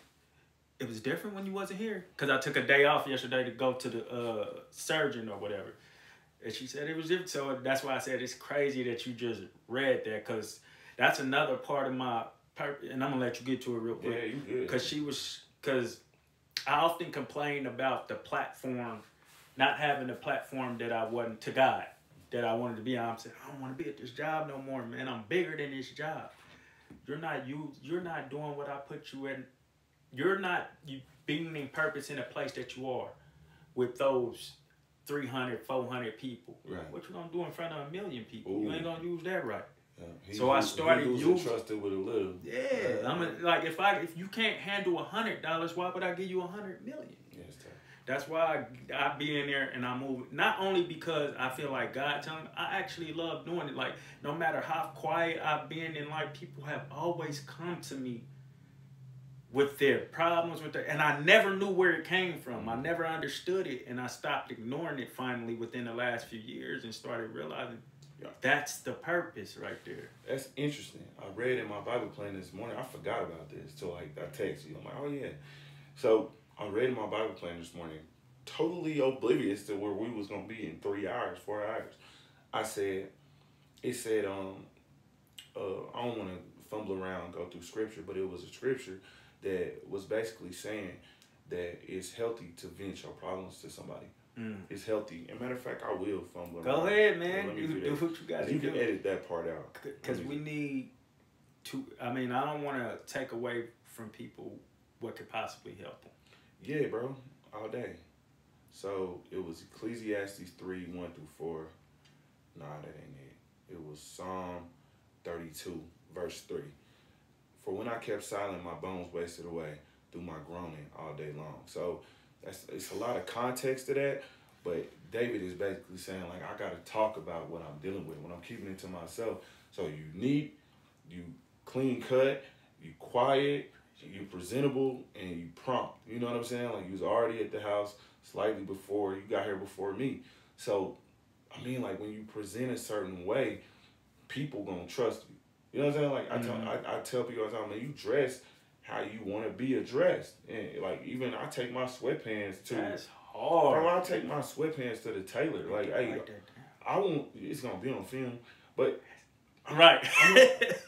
[SPEAKER 2] it was different when you wasn't here, because I took a day off yesterday to go to the surgeon or whatever, and she said it was different. So that's why I said it's crazy that you just read that, because that's another part of my purpose. And I'm gonna let you get to it real quick.
[SPEAKER 3] Yeah, you good.
[SPEAKER 2] Because I often complain about the platform, not having the platform that I wasn't to God, that I wanted to be on. I'm saying, I don't want to be at this job no more, man. I'm bigger than this job. You're not doing what I put you in. You're not being in purpose in a place that you are with those 300, 400 people.
[SPEAKER 3] Right.
[SPEAKER 2] What you gonna do in front of 1 million people?
[SPEAKER 3] Ooh.
[SPEAKER 2] You ain't gonna use that right.
[SPEAKER 3] Yeah.
[SPEAKER 2] So I started using
[SPEAKER 3] trusted with a little.
[SPEAKER 2] Yeah, like if you can't handle $100, why would I give you 100 million?
[SPEAKER 3] Yes,
[SPEAKER 2] that's why I be in there and I move. Not only because I feel like God telling me, I actually love doing it. Like no matter how quiet I've been in life, people have always come to me with their problems, and I never knew where it came from. I never understood it, and I stopped ignoring it finally within the last few years and started realizing. Yeah. That's the purpose right there.
[SPEAKER 3] That's interesting. I read in my Bible plan this morning. I forgot about this till I text you. I'm like, oh yeah. So I read in my Bible plan this morning, totally oblivious to where we was gonna be in 3 hours, 4 hours. It said, I don't want to fumble around, go through scripture, but it was a scripture that was basically saying that it's healthy to vent your problems to somebody. It's healthy. As a matter of fact, I will fumble.
[SPEAKER 2] Go ahead, man. You do what you got to do.
[SPEAKER 3] You can edit that part out.
[SPEAKER 2] Because we need to, I don't want to take away from people what could possibly help them.
[SPEAKER 3] Yeah, bro. All day. So, it was Ecclesiastes 3, 1 through 4. Nah, that ain't it. It was Psalm 32, verse 3. For when I kept silent, my bones wasted away through my groaning all day long. So, it's a lot of context to that, but David is basically saying, like, I got to talk about what I'm dealing with when I'm keeping it to myself. So you neat, you clean cut, you quiet, you presentable, and you prompt. You know what I'm saying? Like, you was already at the house slightly before, you got here before me. So, like, when you present a certain way, people gonna trust you. You know what I'm saying? Like, I tell people all the time, man, you dress how you want to be addressed. And like, even I take my sweatpants to.
[SPEAKER 2] That's hard.
[SPEAKER 3] Bro, I take my sweatpants to the tailor. Like, hey, I want, it's going to be on film, but.
[SPEAKER 2] Right.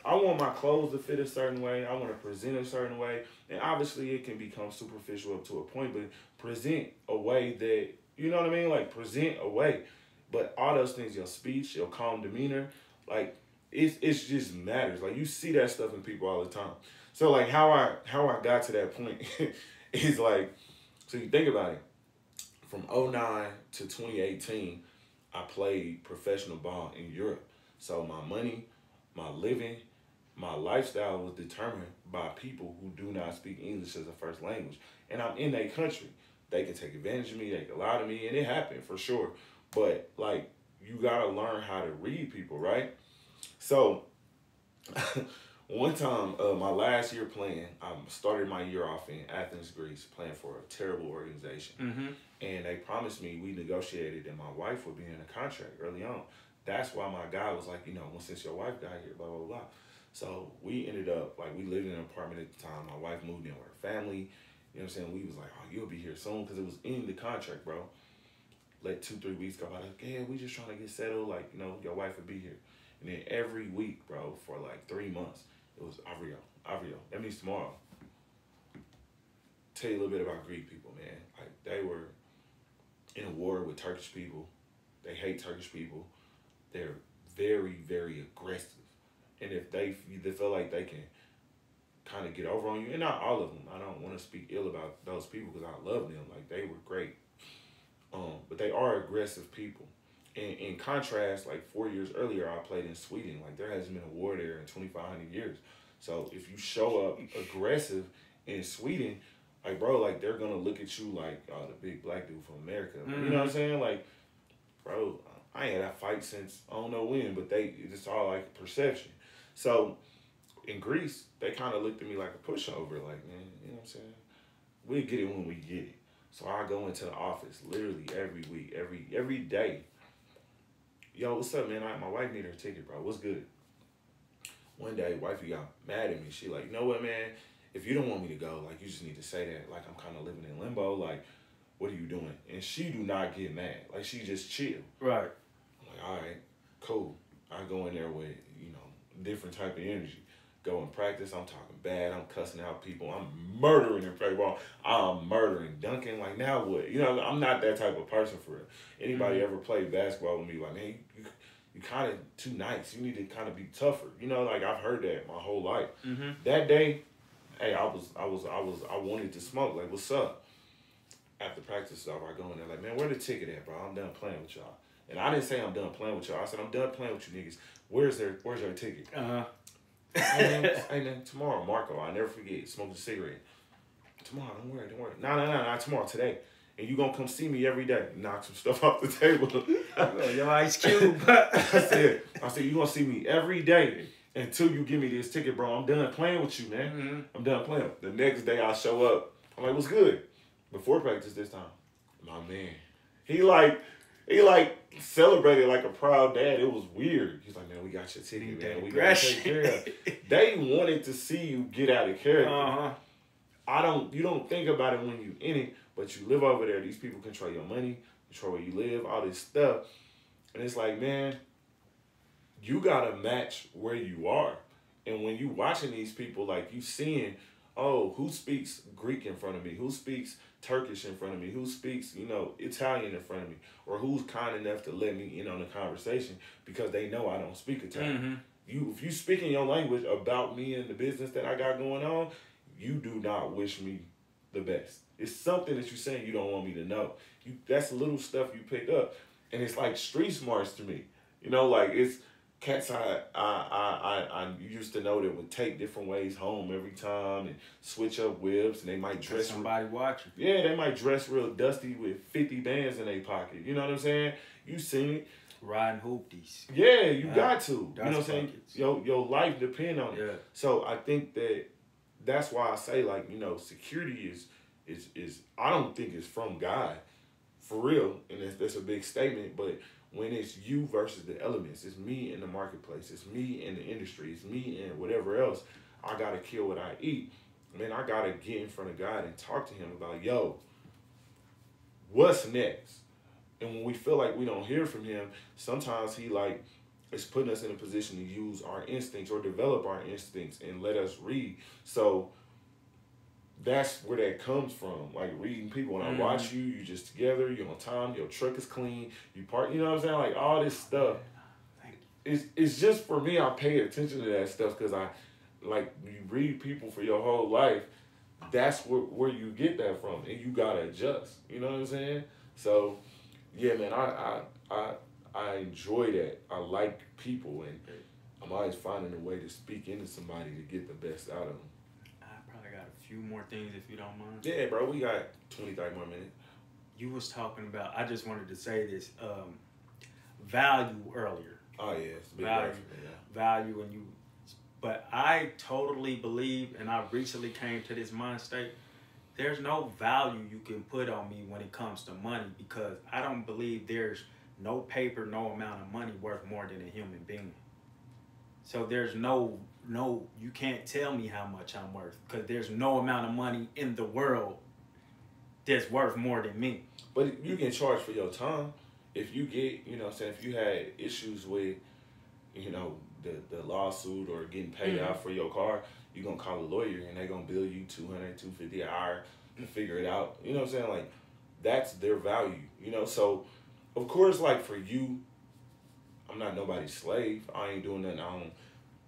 [SPEAKER 3] I want my clothes to fit a certain way. I want to present a certain way. And obviously it can become superficial up to a point, but present a way that, you know what I mean? Like, present a way. But all those things, your speech, your calm demeanor, like, it's just matters. Like, you see that stuff in people all the time. So, like, how I got to that point is, like, so you think about it. From 2009 to 2018, I played professional ball in Europe. So my money, my living, my lifestyle was determined by people who do not speak English as a first language. And I'm in their country. They can take advantage of me. They can lie to me. And it happened for sure. But, like, you got to learn how to read people, right? So... One time, my last year playing, I started my year off in Athens, Greece, playing for a terrible organization.
[SPEAKER 2] Mm-hmm.
[SPEAKER 3] And they promised me, we negotiated, and my wife would be in a contract early on. That's why my guy was like, well, since your wife got here, blah, blah, blah. So we ended up, like, we lived in an apartment at the time. My wife moved in with her family. You know what I'm saying? We was like, oh, you'll be here soon, because it was in the contract, bro. Let 2-3 weeks go by. Like, yeah, we just trying to get settled. Like, your wife would be here. And then every week, bro, for like 3 months, it was Avrio. That means tomorrow. Tell you a little bit about Greek people, man. Like, they were in a war with Turkish people. They hate Turkish people. They're very, very aggressive. And if they feel like they can kind of get over on you, and not all of them. I don't want to speak ill about those people because I love them. Like, they were great. But they are aggressive people. And in contrast, like 4 years earlier, I played in Sweden. Like, there hasn't been a war there in 2,500 years. So if you show up aggressive in Sweden, like, bro, like, they're gonna look at you like, oh, the big black dude from America. You know what I'm saying? Like, bro, I ain't had that fight since I don't know when, but it's all like perception. So in Greece, they kind of looked at me like a pushover, like, man, you know what I'm saying? We'll get it when we get it. So I go into the office literally every week, every day. Yo, what's up, man? My wife need her ticket, bro. What's good? One day, wifey got mad at me. She like, you know what, man? If you don't want me to go, like, you just need to say that. Like, I'm kind of living in limbo. Like, what are you doing? And she do not get mad. Like, she just chill.
[SPEAKER 2] Right.
[SPEAKER 3] I'm like, all right, cool. I go in there with, you know, different type of energy. Go and practice. I'm talking bad. I'm cussing out people. I'm murdering in practice ball. I'm murdering, dunking. Like, now what? You know, I'm not that type of person for real. Anybody ever played basketball with me? Like, man, you kind of too nice. You need to kind of be tougher. You know, like, I've heard that my whole life. That day, hey, I wanted to smoke. Like, what's up? After practice stuff, I go in there like, man, where the ticket at, bro? I'm done playing with y'all. And I didn't say I'm done playing with y'all. I said I'm done playing with you niggas. Where's their ticket? Hey man, tomorrow, Marco, I'll never forget, smoke a cigarette. Tomorrow, don't worry. No, not tomorrow, today. And you gonna come see me every day. Knock some stuff off the table.
[SPEAKER 2] Your Ice Cube.
[SPEAKER 3] I said, you gonna see me every day until you give me this ticket, bro. I'm done playing with you, man. I'm done playing. The next day I show up. I'm like, what's good? Before practice this time, my man, he celebrated like a proud dad. It was weird. He's like, man, we got your ticket, man. We got to take care of it. They wanted to see you get out of character. You don't think about it when you in it, but you live over there. These people control your money, control where you live, all this stuff. And it's like, man, you got to match where you are. And when you watching these people, like, you seeing, oh, who speaks Greek in front of me? Who speaks Turkish in front of me? Who speaks, you know, Italian in front of me? Or who's kind enough to let me in on the conversation because they know I don't speak Italian. If you speak in your language about me and the business that I got going on, you do not wish me the best. It's something that you're saying you don't want me to know. That's little stuff you pick up. And it's like street smarts to me. You know, like, it's cats I used to know that would take different ways home every time and switch up whips, and they might dress
[SPEAKER 2] somebody watching.
[SPEAKER 3] Yeah, they might dress real dusty with 50 bands in their pocket. You know what I'm saying? You seen it.
[SPEAKER 2] Riding hoopties.
[SPEAKER 3] Yeah, you got to. You know what I'm saying?
[SPEAKER 2] Buckets.
[SPEAKER 3] Your life depend on it.
[SPEAKER 2] Yeah.
[SPEAKER 3] So I think that's why I say, like, you know, security is I don't think it's from God, for real, and that's a big statement, but when it's you versus the elements, it's me in the marketplace, it's me in the industry, it's me in whatever else, I gotta kill what I eat. Man, I gotta get in front of God and talk to him about, yo, what's next? And when we feel like we don't hear from him, sometimes he is putting us in a position to use our instincts or develop our instincts and let us read. So that's where that comes from, like reading people. When I watch you just together, you're on time, your truck is clean, you park, you know what I'm saying? Like, all this stuff. It's just, for me, I pay attention to that stuff because you read people for your whole life, that's where you get that from, and you gotta adjust, you know what I'm saying? So, yeah, man, I enjoy that. I like people, and I'm always finding a way to speak into somebody to get the best out of them.
[SPEAKER 2] Got a few more things if you don't mind.
[SPEAKER 3] Yeah, bro, we got 20, 30 more minutes.
[SPEAKER 2] You was talking about, I just wanted to say this, value earlier.
[SPEAKER 3] Oh yeah, it's a big
[SPEAKER 2] value, and but I totally believe, and I recently came to this mind state, there's no value you can put on me when it comes to money, because I don't believe there's no paper, no amount of money worth more than a human being. So there's no, you can't tell me how much I'm worth, because there's no amount of money in the world that's worth more than me.
[SPEAKER 3] But you can charge for your time. If you get, you know what I'm saying, if you had issues with, you know, the lawsuit or getting paid out for your car, you're going to call a lawyer and they're going to bill you $200, $250 an hour to figure it out. You know what I'm saying? Like, that's their value, you know? So, of course, like, for you, I'm not nobody's slave. I ain't doing nothing I don't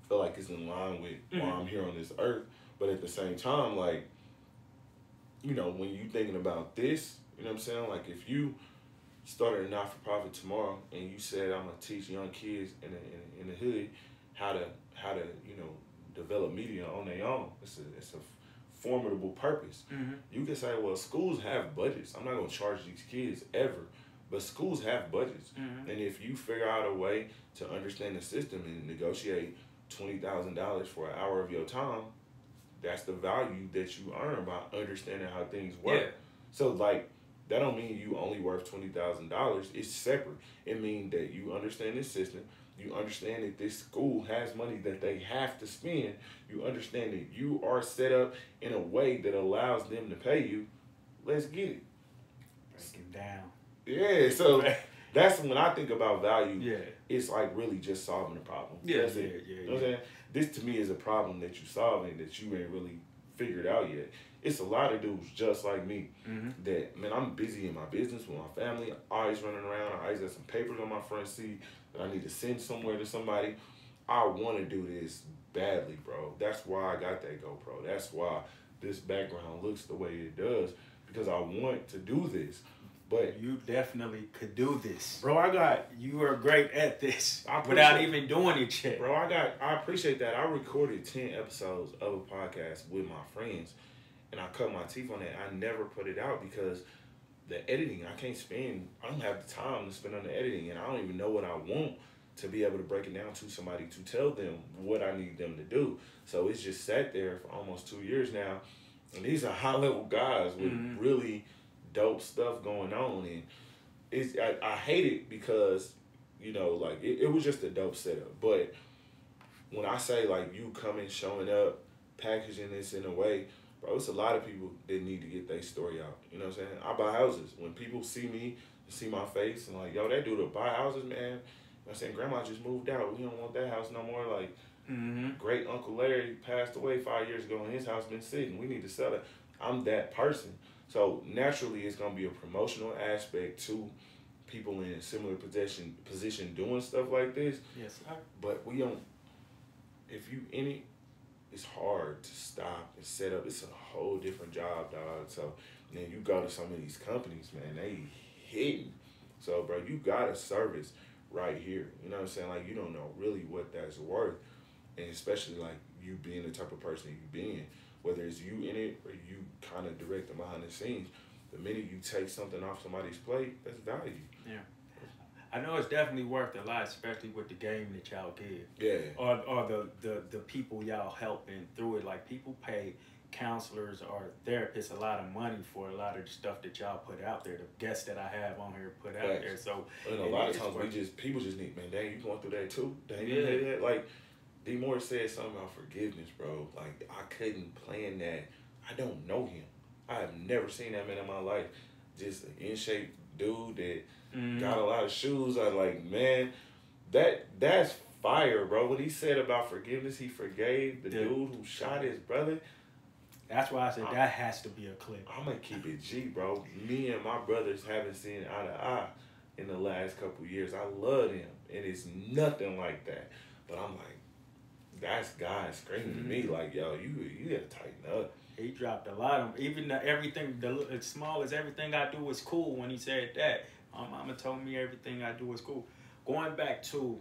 [SPEAKER 3] feel like it's in line with why I'm here on this earth. But at the same time, like, you know, when you thinking about this, you know what I'm saying? Like, if you started a not-for-profit tomorrow and you said, I'm going to teach young kids in the hood how to, you know, develop media on their own. It's a formidable purpose. You can say, well, schools have budgets. I'm not going to charge these kids ever, but schools have budgets. And if you figure out a way to understand the system and negotiate $20,000 for an hour of your time, that's the value that you earn by understanding how things work.
[SPEAKER 2] Yeah.
[SPEAKER 3] So, like, that don't mean you only worth $20,000. It's separate. It means that you understand this system. You understand that this school has money that they have to spend. You understand that you are set up in a way that allows them to pay you. Let's get it.
[SPEAKER 2] Break it down.
[SPEAKER 3] Yeah, so that's when I think about value.
[SPEAKER 2] Yeah.
[SPEAKER 3] It's like really just solving a problem.
[SPEAKER 2] Yeah,
[SPEAKER 3] That's it. You know what I'm saying? This to me is a problem that you're solving that you ain't really figured out yet. It's a lot of dudes just like me that, man, I'm busy in my business with my family, always running around. I always got some papers on my front seat that I need to send somewhere to somebody. I want to do this badly, bro. That's why I got that GoPro. That's why this background looks the way it does, because I want to do this. But
[SPEAKER 2] you definitely could do this,
[SPEAKER 3] bro.
[SPEAKER 2] You are great at this without even doing it yet,
[SPEAKER 3] bro. I appreciate that. I recorded 10 episodes of a podcast with my friends, and I cut my teeth on that. I never put it out because the editing, I don't have the time to spend on the editing, and I don't even know what I want to be able to break it down to somebody to tell them what I need them to do. So it's just sat there for almost 2 years now, and these are high level guys with really dope stuff going on, and I hate it because, you know, like it was just a dope setup. But when I say like you coming, showing up, packaging this in a way, bro, it's a lot of people that need to get their story out. You know what I'm saying? I buy houses. When people see me, see my face, and like, yo, that dude will buy houses, man. You know what I'm saying? Grandma just moved out. We don't want that house no more. Like, great Uncle Larry passed away 5 years ago, and his house been sitting. We need to sell it. I'm that person. So naturally, it's gonna be a promotional aspect to people in a similar position doing stuff like this.
[SPEAKER 2] Yes, sir.
[SPEAKER 3] But we don't. If you in it, it's hard to stop and set up. It's a whole different job, dog. So then you go to some of these companies, man, they hitting. So bro, you got a service right here. You know what I'm saying? Like, you don't know really what that's worth, and especially like you being the type of person you being. Whether it's you in it or you kind of directing behind the scenes, the minute you take something off somebody's plate, that's value.
[SPEAKER 2] Yeah. I know it's definitely worth a lot, especially with the game that y'all give.
[SPEAKER 3] Yeah.
[SPEAKER 2] Or the people y'all helping through it. Like, people pay counselors or therapists a lot of money for a lot of the stuff that y'all put out there. The guests that I have on here put out there. So
[SPEAKER 3] and a lot of times people just need, man, dang, you going through that too? Dang, you did that? Like, D. Moore said something about forgiveness, bro. Like, I couldn't plan that. I don't know him. I have never seen that man in my life. Just an in-shape dude that got a lot of shoes. I was like, man, that's fire, bro. What he said about forgiveness, he forgave the dude who shot his brother.
[SPEAKER 2] That's why I said that has to be a clip.
[SPEAKER 3] I'm going to keep it G, bro. Me and my brothers haven't seen eye to eye in the last couple of years. I love him, and it's nothing like that. But I'm like, that's God screaming to me like, yo, you gotta tighten up.
[SPEAKER 2] He dropped a lot of even everything, as small as everything I do is cool. When he said that, my mama told me everything I do is cool. Going back to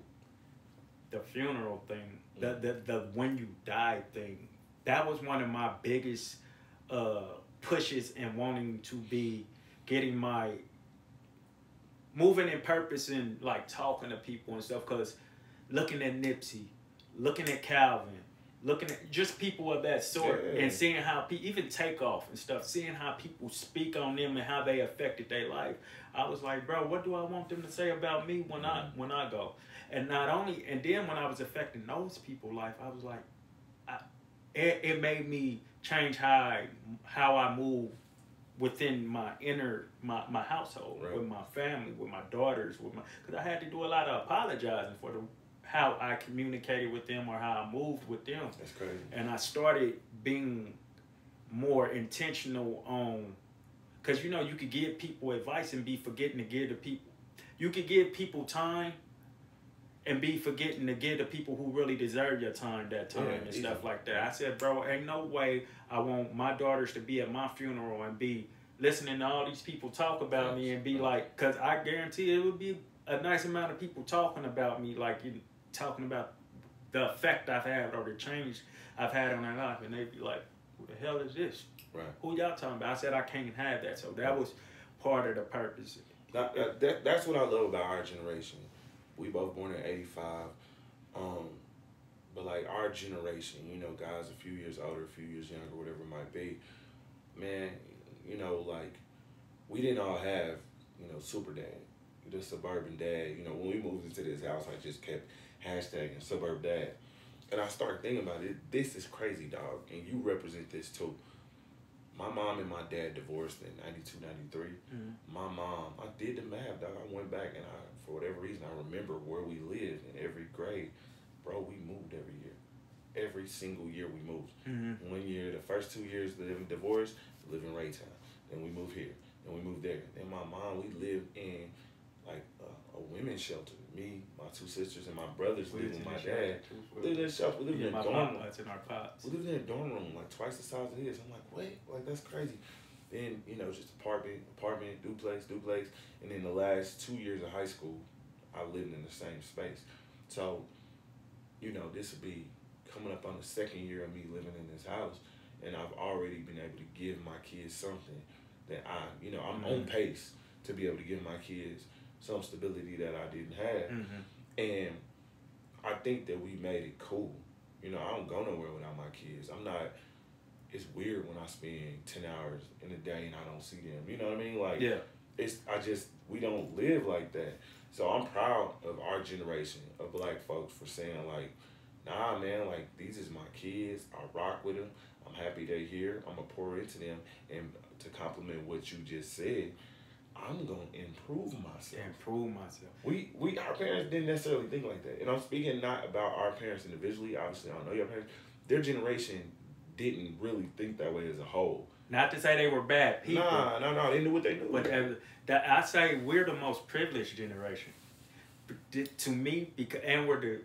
[SPEAKER 2] the funeral thing, the when you die thing, that was one of my biggest pushes in wanting to be getting my moving in purpose and like talking to people and stuff. Because looking at Nipsey, looking at Calvin, looking at just people of that sort, and seeing how people, even Takeoff and stuff, seeing how people speak on them and how they affected their life, I was like, bro, what do I want them to say about me when I go? And not only, and then when I was affecting those people's life, I was like, it made me change how I move within my my household, with my family, with my daughters, because I had to do a lot of apologizing for how I communicated with them or how I moved with them.
[SPEAKER 3] That's crazy. And
[SPEAKER 2] I started being more intentional on, because you know, you could give people advice and be forgetting to give the people, you could give people time and be forgetting to give the people who really deserve your time that time and stuff like that. I said, bro, ain't no way I want my daughters to be at my funeral and be listening to all these people talk about me and be like, because I guarantee it would be a nice amount of people talking about me, like talking about the effect I've had or the change I've had on their life, and they'd be like, who the hell is this?
[SPEAKER 1] Right.
[SPEAKER 2] Who y'all talking about? I said I can't have that. So that was part of the purpose.
[SPEAKER 1] That's what I love about our generation. We both born in '85. But like our generation, you know, guys a few years older, a few years younger, whatever it might be, man, you know, like we didn't all have, you know, super dad, the suburban dad. You know, when we moved into this house, I just kept hashtagging suburb dad. And I started thinking about it. This is crazy, dog. And you represent this too. My mom and my dad divorced in 92, 93. Mm-hmm. My mom, I did the math, dog. I went back and for whatever reason, I remember where we lived in every grade. Bro, we moved every year. Every single year we moved. Mm-hmm. 1 year, the first 2 years living divorced, we lived in Raytown. Then we moved here. Then we moved there. Then my mom, we lived in like a women's shelter. Me, my two sisters, and my brothers lived with my dad. We lived in a shelter. We lived in a dorm room. We lived in a dorm room like twice the size of his. I'm like, wait, like that's crazy. Then, you know, just apartment, duplex. And then the last 2 years of high school, I lived in the same space. So, you know, this would be coming up on the second year of me living in this house, and I've already been able to give my kids something that I'm on pace to be able to give my kids some stability that I didn't have. Mm-hmm. And I think that we made it cool. You know, I don't go nowhere without my kids. It's weird when I spend 10 hours in a day and I don't see them. You know what I mean? Like, we don't live like that. So I'm proud of our generation of black folks for saying like, nah, man, like these is my kids. I rock with them. I'm happy they're here. I'm gonna pour into them. And to compliment what you just said, I'm gonna improve myself. Our parents didn't necessarily think like that. And I'm speaking not about our parents individually. Obviously, I don't know your parents. Their generation didn't really think that way as a whole.
[SPEAKER 2] Not to say they were bad people.
[SPEAKER 1] No. They knew what they knew.
[SPEAKER 2] But I say we're the most privileged generation. To me, and we're the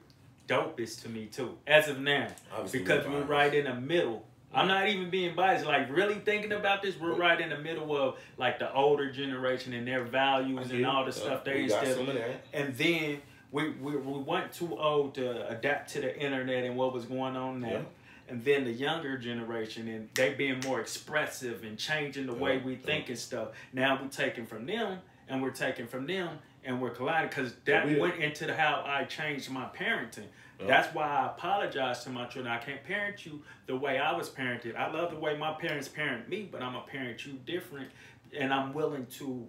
[SPEAKER 2] dopest to me too, as of now. Obviously, because we're right in the middle. I'm not even being biased. Like, really thinking about this, we're right in the middle of, like, the older generation and their values and all the stuff they instill. And then we weren't too old to adapt to the internet and what was going on there. Yeah. And then the younger generation, and they being more expressive and changing the way we think and stuff. Now we're taking from them, and we're taking from them, and we're colliding. Because that went into how I changed my parenting. That's why I apologize to my children. I can't parent you the way I was parented. I love the way my parents parent me, but I'm going to parent you different. And I'm willing to...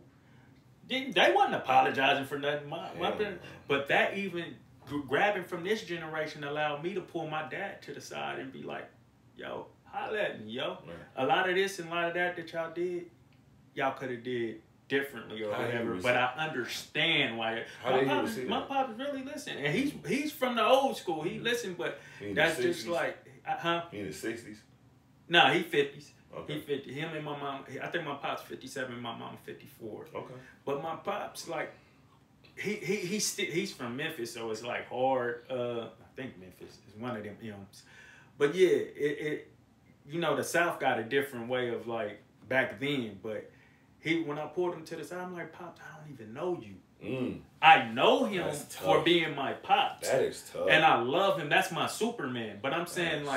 [SPEAKER 2] They wasn't apologizing for nothing. My parents, but that even grabbing from this generation allowed me to pull my dad to the side and be like, yo, holla at me, yo. Man. A lot of this and a lot of that y'all did, y'all could have did differently or whatever, but I understand why. My pops really listen, and he's from the old school. He listened, but that's just like,
[SPEAKER 1] He in the 60s?
[SPEAKER 2] No, he 50s. Okay. He 50. Him and my mom. I think my pop's 57, my mom 54. Okay. But my pop's like, he's from Memphis, so it's like hard. I think Memphis is one of them M's. But yeah, it you know, the South got a different way of like back then, but. When I pulled him to the side, I'm like, Pops, I don't even know you. I know him for being my Pops.
[SPEAKER 1] That is tough.
[SPEAKER 2] And I love him. That's my Superman. But I'm saying,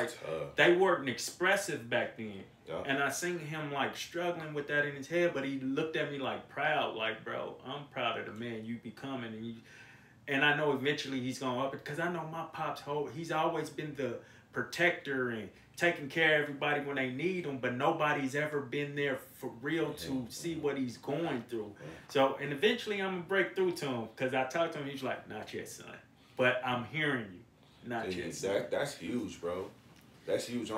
[SPEAKER 2] they weren't expressive back then. Yeah. And I seen him, like, struggling with that in his head, but he looked at me, like, proud. Like, bro, I'm proud of the man you becoming. And I know eventually he's going to up it, because I know my Pops, he's always been the protector and taking care of everybody when they need him, but nobody's ever been there for real to see what he's going through. So, and eventually I'm going to break through to him, because I talked to him, he's like, not yet, son. But I'm hearing you. Not yet, son.
[SPEAKER 1] That's huge, bro. That's huge.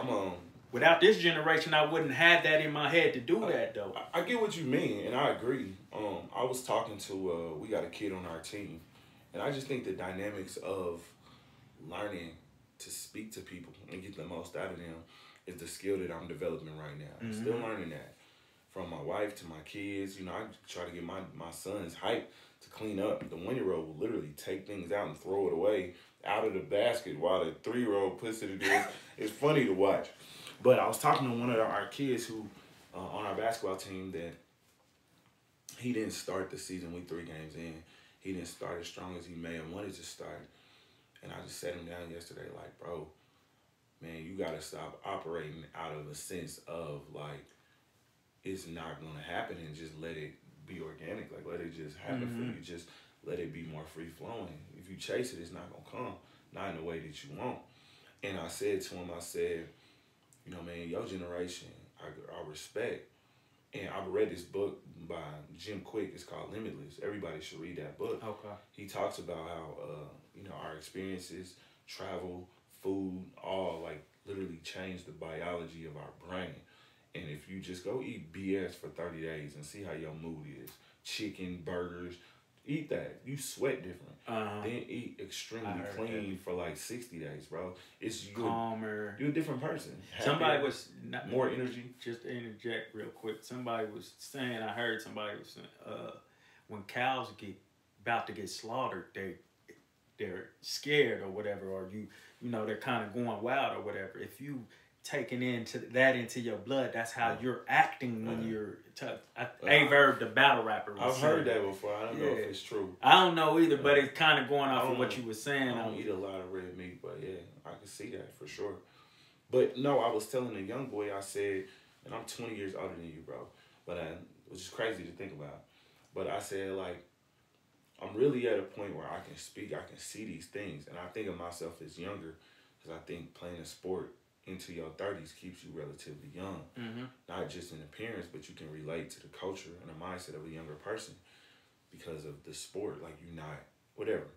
[SPEAKER 2] Without this generation, I wouldn't have that in my head to do that, though.
[SPEAKER 1] I get what you mean, and I agree. I was talking to, we got a kid on our team, and I just think the dynamics of learning to speak to people and get the most out of them is the skill that I'm developing right now. I'm still learning that. From my wife to my kids, you know, I try to get my son's hype to clean up. The 1-year-old will literally take things out and throw it away out of the basket while the 3-year-old puts it in this. It's funny to watch. But I was talking to one of our kids who, on our basketball team, that he didn't start the season. We 3 games in. He didn't start as strong as he may have wanted to start. And I just sat him down yesterday like, bro, man, you gotta stop operating out of a sense of like it's not gonna happen and just let it be organic. Like let it just happen for you. Just let it be more free flowing. If you chase it, it's not gonna come. Not in the way that you want. And I said to him, I said, you know, man, your generation, I respect. And I read this book by Jim Quick. It's called Limitless. Everybody should read that book.
[SPEAKER 2] Okay.
[SPEAKER 1] He talks about how, you know, our experiences, travel, food, all like literally change the biology of our brain. And if you just go eat BS for 30 days and see how your mood is, chicken, burgers, eat that. You sweat different. Then eat extremely clean for like 60 days, bro. It's
[SPEAKER 2] calmer.
[SPEAKER 1] You're a different person.
[SPEAKER 2] Somebody was
[SPEAKER 1] more energy.
[SPEAKER 2] Just to interject real quick. Somebody was saying, I heard somebody was saying, when cows get about to get slaughtered, they're scared or whatever, or you know they're kind of going wild or whatever. If you taking into your blood, that's how you're acting when you're tough. Verb, the battle rapper.
[SPEAKER 1] I've heard that before. I don't know if it's true.
[SPEAKER 2] I don't know either, but it's kind of going off of what you were saying.
[SPEAKER 1] I don't eat a lot of red meat, but yeah, I can see that for sure. But no, I was telling a young boy, I said, and I'm 20 years older than you, bro, but which is crazy to think about. But I said, like, I'm really at a point where I can speak, I can see these things, and I think of myself as younger because I think playing a sport into your 30s keeps you relatively young. Not just in appearance, but you can relate to the culture and the mindset of a younger person because of the sport. Like, you're not, whatever.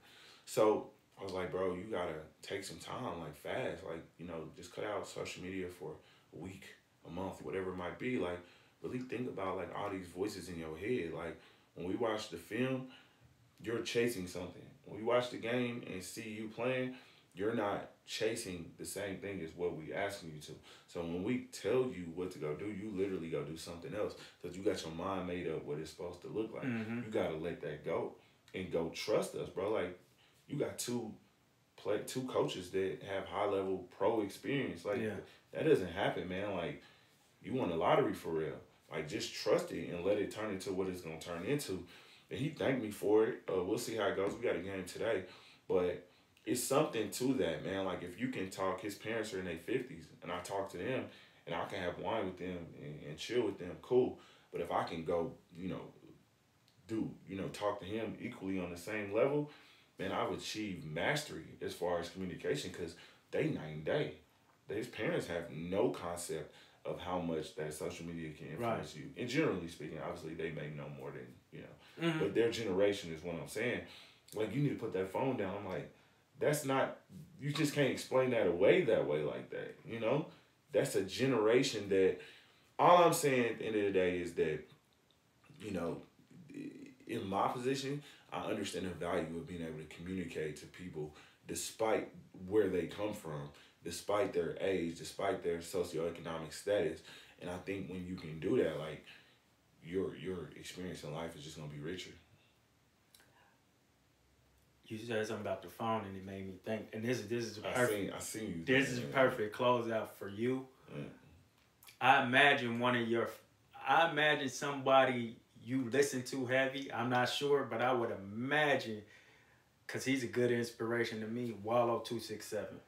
[SPEAKER 1] So I was like, bro, you gotta take some time, like fast. Like, you know, just cut out social media for a week, a month, whatever it might be. Like, really think about like all these voices in your head. Like, when we watch the film, you're chasing something. When we watch the game and see you playing, you're not chasing the same thing as what we asking you to. So when we tell you what to go do, you literally go do something else because you got your mind made up what it's supposed to look like. You got to let that go and go trust us, bro. Like, you got two coaches that have high-level pro experience. Like, that doesn't happen, man. Like, you won the lottery for real. Like, just trust it and let it turn into what it's going to turn into. And he thanked me for it. We'll see how it goes. We got a game today. But it's something to that, man. Like, if you can talk, his parents are in their 50s, and I talk to them, and I can have wine with them and chill with them, cool. But if I can go, talk to him equally on the same level, man, I've achieved mastery as far as communication because they night and day. His parents have no concept of how much that social media can influence you. And generally speaking, obviously, they may know more than, but their generation is what I'm saying. Like, you need to put that phone down. I'm like, that's not, you just can't explain that away that way like that, That's a generation that, all I'm saying at the end of the day is that, in my position, I understand the value of being able to communicate to people despite where they come from, despite their age, despite their socioeconomic status. And I think when you can do that, like, your experience in life is just going to be richer.
[SPEAKER 2] You said something about the phone, and it made me think. And this is perfect.
[SPEAKER 1] I seen you.
[SPEAKER 2] This is a perfect closeout for you.
[SPEAKER 1] Yeah.
[SPEAKER 2] I imagine somebody you listen to heavy. I'm not sure, but I would imagine, because he's a good inspiration to me, Wallow 267.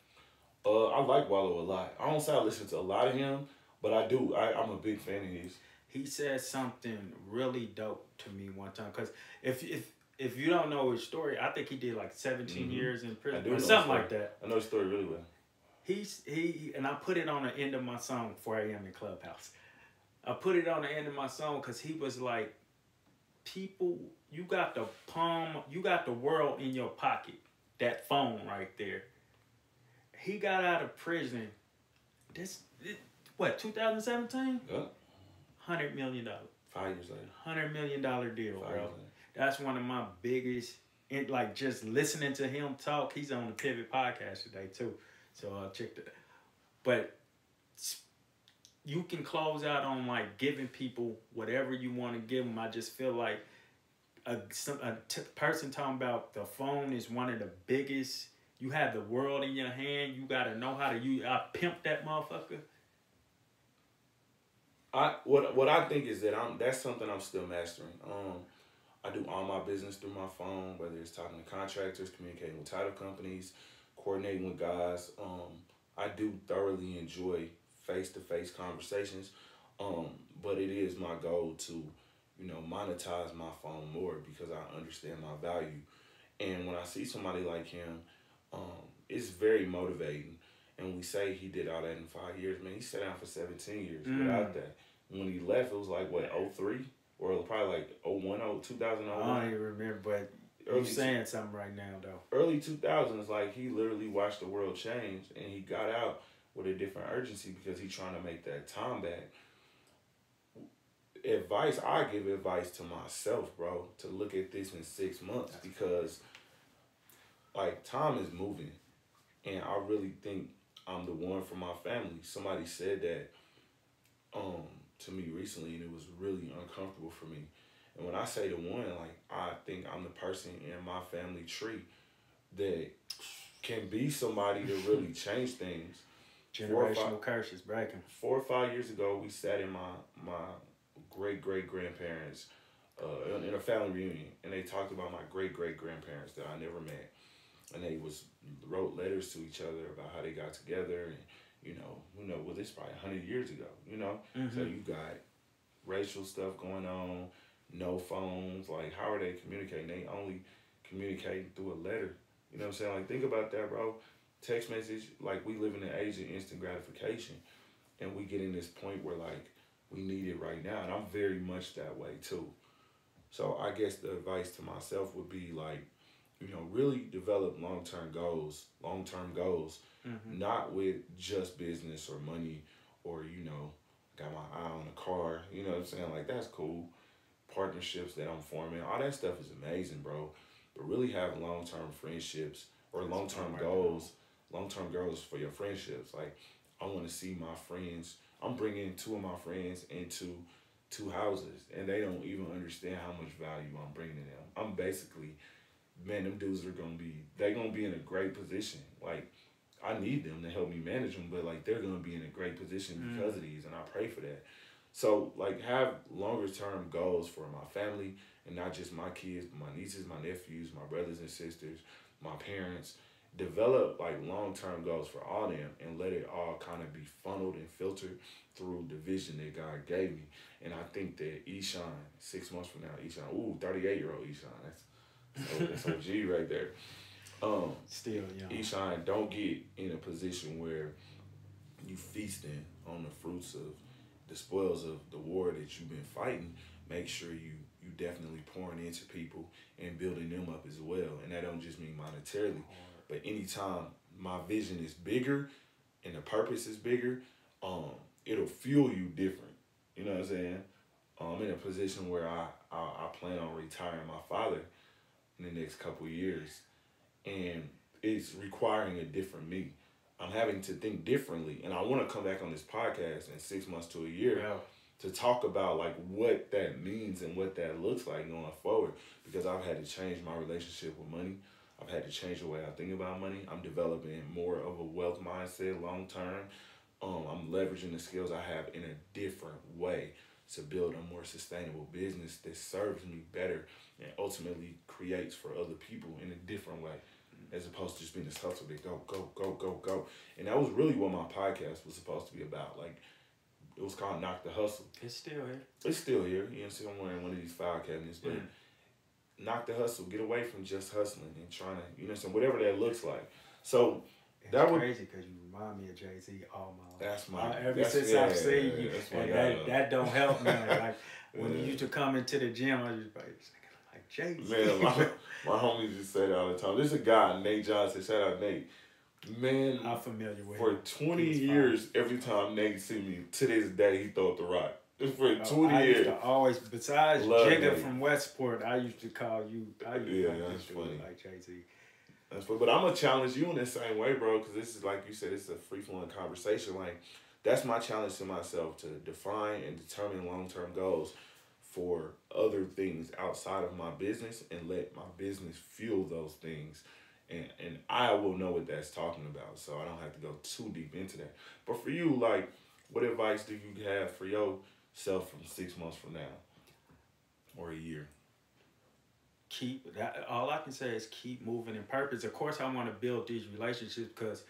[SPEAKER 1] I like Wallow a lot. I don't say I listen to a lot of him, but I do. I'm a big fan of his.
[SPEAKER 2] He said something really dope to me one time. Because if you don't know his story, I think he did like 17 years in prison or something like that.
[SPEAKER 1] I know his story really well.
[SPEAKER 2] And I put it on the end of my song, 4 a.m. in Clubhouse. I put it on the end of my song because he was like, people, you got the world in your pocket. That phone right there. He got out of prison. 2017?
[SPEAKER 1] Yeah.
[SPEAKER 2] $100 million.
[SPEAKER 1] 5 years later.
[SPEAKER 2] $100 million deal, bro. That's one of my biggest, like, just listening to him talk. He's on the Pivot podcast today, too. So I'll check that. But you can close out on, like, giving people whatever you want to give them. I just feel like a person talking about the phone is one of the biggest. You have the world in your hand. You got to know how to use. I pimp that motherfucker.
[SPEAKER 1] What I think is that that's something I'm still mastering. I do all my business through my phone, whether it's talking to contractors, communicating with title companies, coordinating with guys.
[SPEAKER 3] I do thoroughly enjoy face-to-face conversations, but it is my goal to, monetize my phone more because I understand my value. And when I see somebody like him, it's very motivating. And we say he did all that in 5 years. Man, he sat down for 17 years without that. When he left, it was like, what, '03? Or probably like 01, 2001?
[SPEAKER 2] I don't even remember, but you're saying something right now, though.
[SPEAKER 3] Early 2000s, like, he literally watched the world change, and he got out with a different urgency because he's trying to make that time back. I give advice to myself, bro, to look at this in 6 months because, like, time is moving, and I really think I'm the one for my family. Somebody said that to me recently, and it was really uncomfortable for me. And when I say the one, like, I think I'm the person in my family tree that can be somebody to really change things.
[SPEAKER 2] Generational curses breaking.
[SPEAKER 3] 4 or 5 years ago, we sat in my great-great-grandparents in a family reunion, and they talked about my great-great-grandparents that I never met. And they wrote letters to each other about how they got together, and well, this is probably 100 years ago,
[SPEAKER 2] Mm-hmm.
[SPEAKER 3] So you got racial stuff going on, no phones. Like, how are they communicating? They only communicate through a letter. You know what I'm saying? Like, think about that, bro. Text message, like, we live in an age of instant gratification, and we get in this point where, like, we need it right now, and I'm very much that way, too. So I guess the advice to myself would be, like, really develop long-term goals,
[SPEAKER 2] Mm-hmm.
[SPEAKER 3] not with just business or money or, got my eye on a car, you know what I'm saying? Like, that's cool. Partnerships that I'm forming, all that stuff is amazing, bro. But really have long-term friendships or long-term goals for your friendships. Like, I want to see my friends. I'm bringing 2 of my friends into 2 houses, and they don't even understand how much value I'm bringing to them. I'm basically, man, them dudes are going to be in a great position. Like, I need them to help me manage them, but, like, they're going to be in a great position because of these, and I pray for that. So, like, have longer-term goals for my family, and not just my kids, but my nieces, my nephews, my brothers and sisters, my parents. Develop, like, long-term goals for all them, and let it all kind of be funneled and filtered through the vision that God gave me. And I think that Esian, 6 months from now, 38-year-old Esian, that's OG right there.
[SPEAKER 2] Still young.
[SPEAKER 3] Esian, don't get in a position where you feasting on the fruits of the spoils of the war that you've been fighting. Make sure you definitely pouring into people and building them up as well. And that don't just mean monetarily, but anytime my vision is bigger and the purpose is bigger, it'll fuel you different. You know what I'm saying? I'm in a position where I plan on retiring my father in the next couple of years, and it's requiring a different me. I'm having to think differently, and I want to come back on this podcast in 6 months to a year to talk about, like, what that means and what that looks like going forward, because I've had to change my relationship with money. I've had to change the way I think about money. I'm developing more of a wealth mindset long term. I'm leveraging the skills I have in a different way to build a more sustainable business that serves me better and ultimately creates for other people in a different way, as opposed to just being this hustle that go. And that was really what my podcast was supposed to be about. Like, it was called Knock the Hustle.
[SPEAKER 2] It's still here.
[SPEAKER 3] It's still here. You know, see, I'm wearing one of these file cabinets, but knock the hustle. Get away from just hustling and trying to, so whatever that looks like. So
[SPEAKER 2] it's crazy because you remind me of Jay-Z all my life. Ever since I've seen you, and that don't help me. Like, when you used to come into the gym, I just like Jay-Z.
[SPEAKER 3] Man, my homies just say that all the time. There's a guy, Nate Johnson. Shout out Nate. Man,
[SPEAKER 2] I'm familiar with
[SPEAKER 3] for
[SPEAKER 2] him.
[SPEAKER 3] 20 years, every time Nate see me, to this day, he throw up the rock. For 20
[SPEAKER 2] I
[SPEAKER 3] years.
[SPEAKER 2] used to always, besides Jigga from Westport, I used to call you.
[SPEAKER 3] That's funny.
[SPEAKER 2] Like Jay-Z.
[SPEAKER 3] That's funny. But I'm going to challenge you in the same way, bro, because this is, like you said, it's a free-flowing conversation. Like, that's my challenge to myself, to define and determine long-term goals for other things outside of my business and let my business fuel those things. And I will know what that's talking about, so I don't have to go too deep into that. But for you, like, what advice do you have for yourself from 6 months from now or a year?
[SPEAKER 2] All I can say is keep moving in purpose. Of course, I want to build these relationships because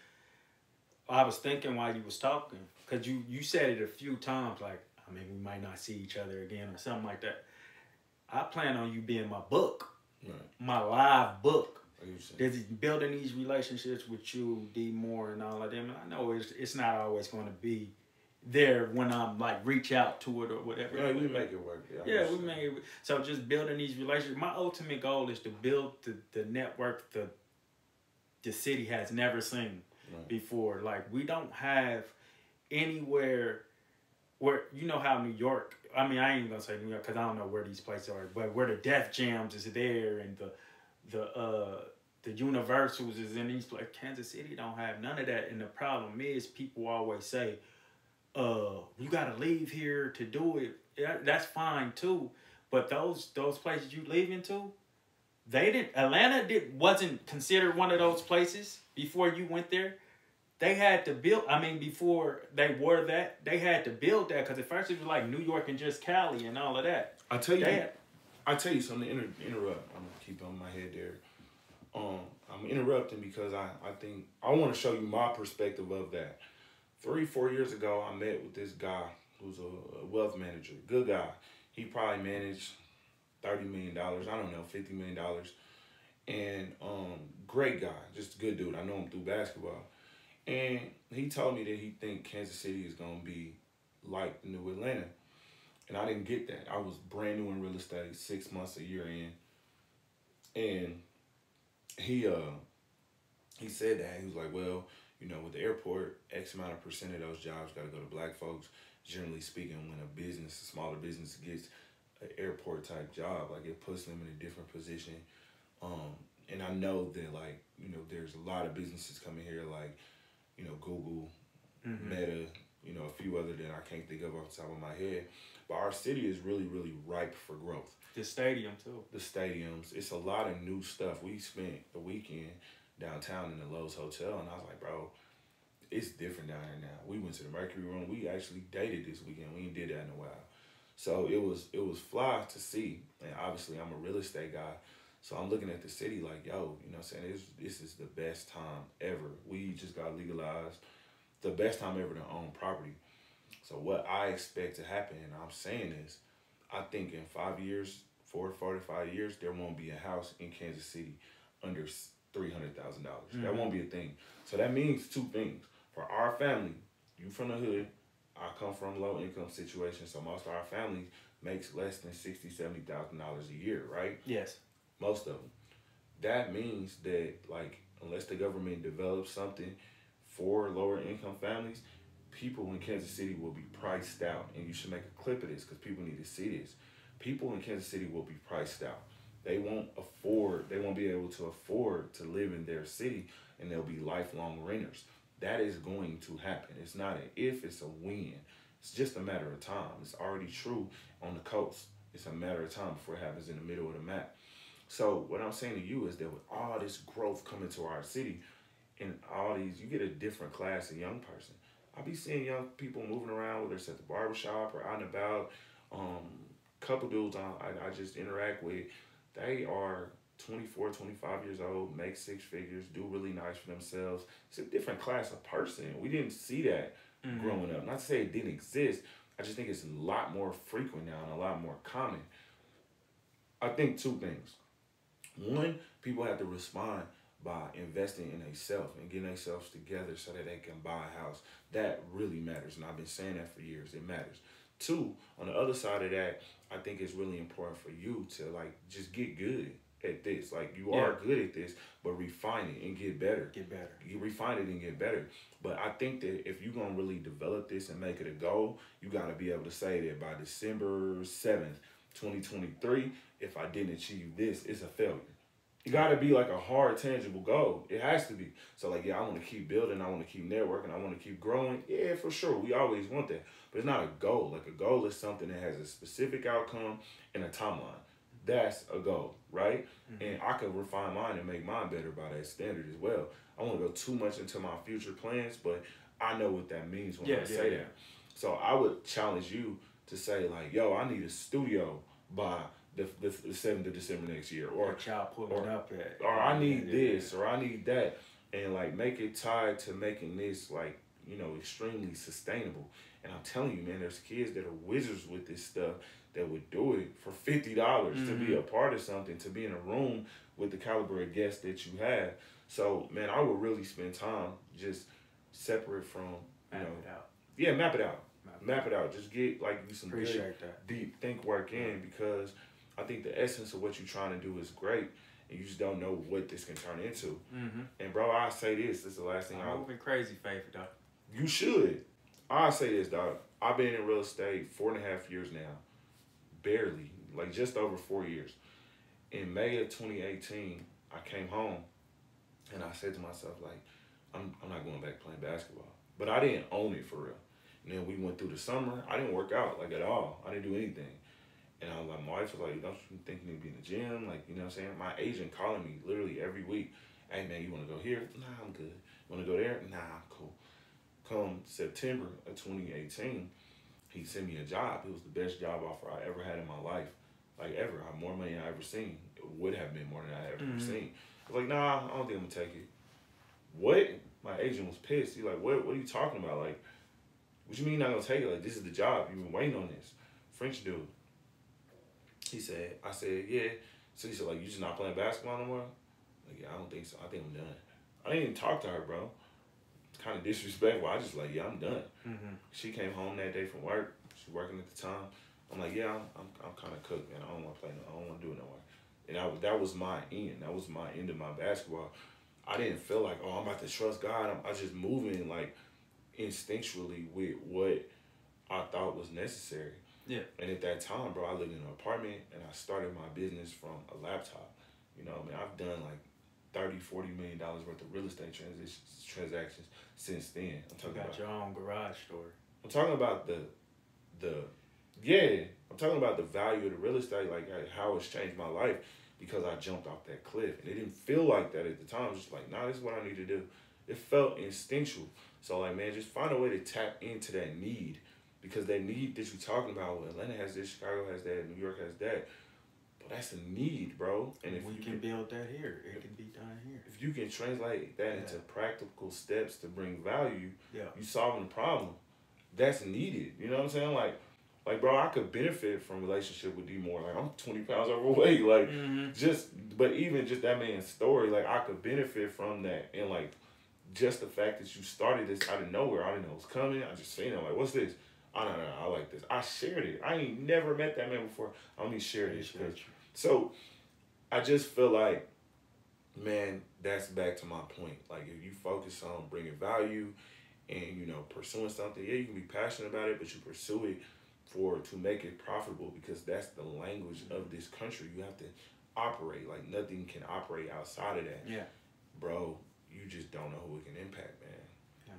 [SPEAKER 2] I was thinking while you was talking, because you said it a few times, like, I mean, we might not see each other again or something like that. I plan on you being my book,
[SPEAKER 1] Right.
[SPEAKER 2] my live book.
[SPEAKER 1] There's
[SPEAKER 2] Building these relationships with you, D Moore, and all of them. And I know it's not always going to be there when I'm like reach out to it or whatever.
[SPEAKER 1] Yeah, we make it work.
[SPEAKER 2] Yeah, we make it. So just building these relationships. My ultimate goal is to build the network the city has never seen before. Like, we don't have anywhere where, you know how New York, I mean, I ain't gonna say New York because I don't know where these places are, but where the Def Jams is there and the Universals is in these places. Kansas City don't have none of that. And the problem is, people always say, you gotta leave here to do it. Yeah, that's fine too. But those places you leaving to, Atlanta wasn't considered one of those places before you went there. They had to build, before they were that, they had to build that, because at first it was like New York and just Cali and all of that.
[SPEAKER 1] I tell you something to interrupt. I'm gonna keep on my head there. I'm interrupting because I think I want to show you my perspective of that. 3-4 years ago, I met with this guy who's a wealth manager, good guy. He probably managed $30 million, I don't know, $50 million. And great guy, just a good dude. I know him through basketball. And he told me that he think Kansas City is going to be like New Atlanta. And I didn't get that. I was brand new in real estate, 6 months, a year in. And he said that. He was like, well, you know, with the airport, X amount of percent of those jobs got to go to black folks. Generally speaking, when a smaller business gets an airport type job, like, it puts them in a different position. And I know that, like, you know, there's a lot of businesses coming here, like, you know, Google, Meta, you know, a few other that I can't think of off the top of my head. But our city is really, really ripe for growth.
[SPEAKER 2] The stadium, too.
[SPEAKER 1] The stadiums. It's a lot of new stuff. We spent the weekend downtown in the Lowe's Hotel, and I was like, bro, it's different down here now. We went to the Mercury Room. We actually dated this weekend. We ain't did that in a while. So it was fly to see. And obviously, I'm a real estate guy. So I'm looking at the city like, yo, you know what I'm saying? This is the best time ever. We just got legalized. The best time ever to own property. So what I expect to happen, and I'm saying this, I think in 5 years, 4 to 5 years, there won't be a house in Kansas City under $300,000. That won't be a thing. So that means two things. For our family, you from the hood, I come from low income situation, so most of our family makes less than $60,000, $70,000 a year, right?
[SPEAKER 2] Yes.
[SPEAKER 1] Most of them. That means that, like, unless the government develops something for lower income families, people in Kansas City will be priced out. And you should make a clip of this because people need to see this. People in Kansas City will be priced out. They won't be able to afford to live in their city, and they'll be lifelong renters. That is going to happen. It's not an if, it's a when. It's just a matter of time. It's already true on the coast. It's a matter of time before it happens in the middle of the map. So what I'm saying to you is that with all this growth coming to our city, and all these, you get a different class of young person. I be seeing young people moving around, whether it's at the barbershop or out and about. Couple dudes I just interact with, they are 24, 25 years old, make 6 figures, do really nice for themselves. It's a different class of person. We didn't see that growing up. Not to say it didn't exist. I just think it's a lot more frequent now and a lot more common. I think two things. One, people have to respond by investing in themselves and getting themselves together so that they can buy a house. That really matters, and I've been saying that for years. It matters. Two, on the other side of that, I think it's really important for you to, like, just get good at this. Like, you are good at this, but refine it and get better. You refine it and get better. But I think that if you're going to really develop this and make it a goal, you got to be able to say that by December 7th, 2023, if I didn't achieve this, it's a failure. You got to be like a hard, tangible goal. It has to be. So, like, yeah, I want to keep building. I want to keep networking. I want to keep growing. Yeah, for sure. We always want that. But it's not a goal. Like, a goal is something that has a specific outcome and a timeline. That's a goal, right? And I can refine mine and make mine better by that standard as well. I won't go too much into my future plans, but I know what that means when I say that. So I would challenge you to say, like, yo, I need a studio by the 7th of December next year, or
[SPEAKER 2] child pulling up at,
[SPEAKER 1] or I need this, or I need that.
[SPEAKER 3] and like make it tied to making this like, you know, extremely sustainable. And I'm telling you, man, there's kids that are wizards with this stuff that would do it for $50 to be a part of something, to be in a room with the caliber of guests that you have. So, man, I would really spend time just separate from, you
[SPEAKER 2] Map
[SPEAKER 3] know,
[SPEAKER 2] it out.
[SPEAKER 3] yeah, map it out. Map it out. Just get like some
[SPEAKER 2] Appreciate
[SPEAKER 3] good,
[SPEAKER 2] that.
[SPEAKER 3] deep think work in, because I think the essence of what you're trying to do is great, and you just don't know what this can turn into. And bro, I say this is the last thing
[SPEAKER 2] I'm moving crazy, Faith, though.
[SPEAKER 3] You should. I say this, dog. I've been in real estate 4.5 years now, barely, like just over 4 years. In May of 2018, I came home, and I said to myself, like, I'm not going back playing basketball. But I didn't own it for real. And then we went through the summer. I didn't work out, like, at all. I didn't do anything. And I was like, my wife was like, don't you think you need to be in the gym? Like, you know what I'm saying? My agent calling me literally every week. Hey, man, you want to go here? Nah, I'm good. You want to go there? Nah, I'm cool. Come September of 2018, he sent me a job. It was the best job offer I ever had in my life. Like, ever. I had more money than I ever seen. It would have been more than I ever seen. I was like, nah, I don't think I'm going to take it. What? My agent was pissed. He's like, what are you talking about? Like, what you mean you're not going to take it? Like, this is the job. You've been waiting on this. French dude. He said, I said, yeah. So he said, like, you just not playing basketball no more? Like, yeah, I don't think so. I think I'm done. I didn't even talk to her, bro. It's kind of disrespectful. I just like, yeah, I'm done. She came home that day from work. She working at the time. I'm like, yeah, I'm kind of cooked, man. I don't want to play no. I don't want to do it no more. And that was my end. That was my end of my basketball. I didn't feel like, oh, I'm about to trust God. I was just moving like instinctually with what I thought was necessary.
[SPEAKER 2] Yeah.
[SPEAKER 3] And at that time, bro, I lived in an apartment, and I started my business from a laptop. You know, I mean, I've done like $30-40 million worth of real estate transactions since then. I'm talking about
[SPEAKER 2] your own garage store.
[SPEAKER 3] I'm talking about I'm talking about the value of the real estate, like how it's changed my life, because I jumped off that cliff. And it didn't feel like that at the time. I was just like, nah, this is what I need to do. It felt instinctual. So like, man, just find a way to tap into that need, because that need that you're talking about, Atlanta has this, Chicago has that, New York has that. But that's a need, bro. And if
[SPEAKER 2] we can build that here, it can be done here.
[SPEAKER 3] If you can translate that into practical steps to bring value, you solving the problem. That's needed. You know what I'm saying? Like, bro, I could benefit from relationship with D more. Like, I'm 20 pounds overweight. Like, but even just that man's story, like, I could benefit from that. And, like, just the fact that you started this out of nowhere, I didn't know it was coming. I just seen it. Like, what's this? I don't know. I like this. I shared it. I ain't never met that man before. I only shared this. So, I just feel like, man, that's back to my point. Like, if you focus on bringing value and, you know, pursuing something, you can be passionate about it, but you pursue it to make it profitable, because that's the language of this country. You have to operate. Like, nothing can operate outside of that.
[SPEAKER 2] Yeah.
[SPEAKER 3] Bro, you just don't know who it can impact, man.
[SPEAKER 2] Yeah.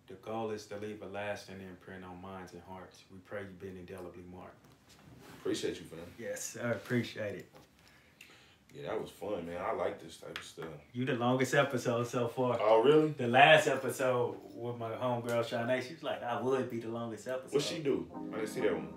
[SPEAKER 2] The goal is to leave a lasting imprint on minds and hearts. We pray you've been indelibly marked.
[SPEAKER 3] Appreciate you, fam.
[SPEAKER 2] Yes, I appreciate it.
[SPEAKER 3] Yeah, that was fun, man. I like this type of stuff.
[SPEAKER 2] You the longest episode so far.
[SPEAKER 3] Oh, really?
[SPEAKER 2] The last episode with my homegirl, Shanae, she was like, I would be the longest episode.
[SPEAKER 3] What'd she do? I didn't see that one.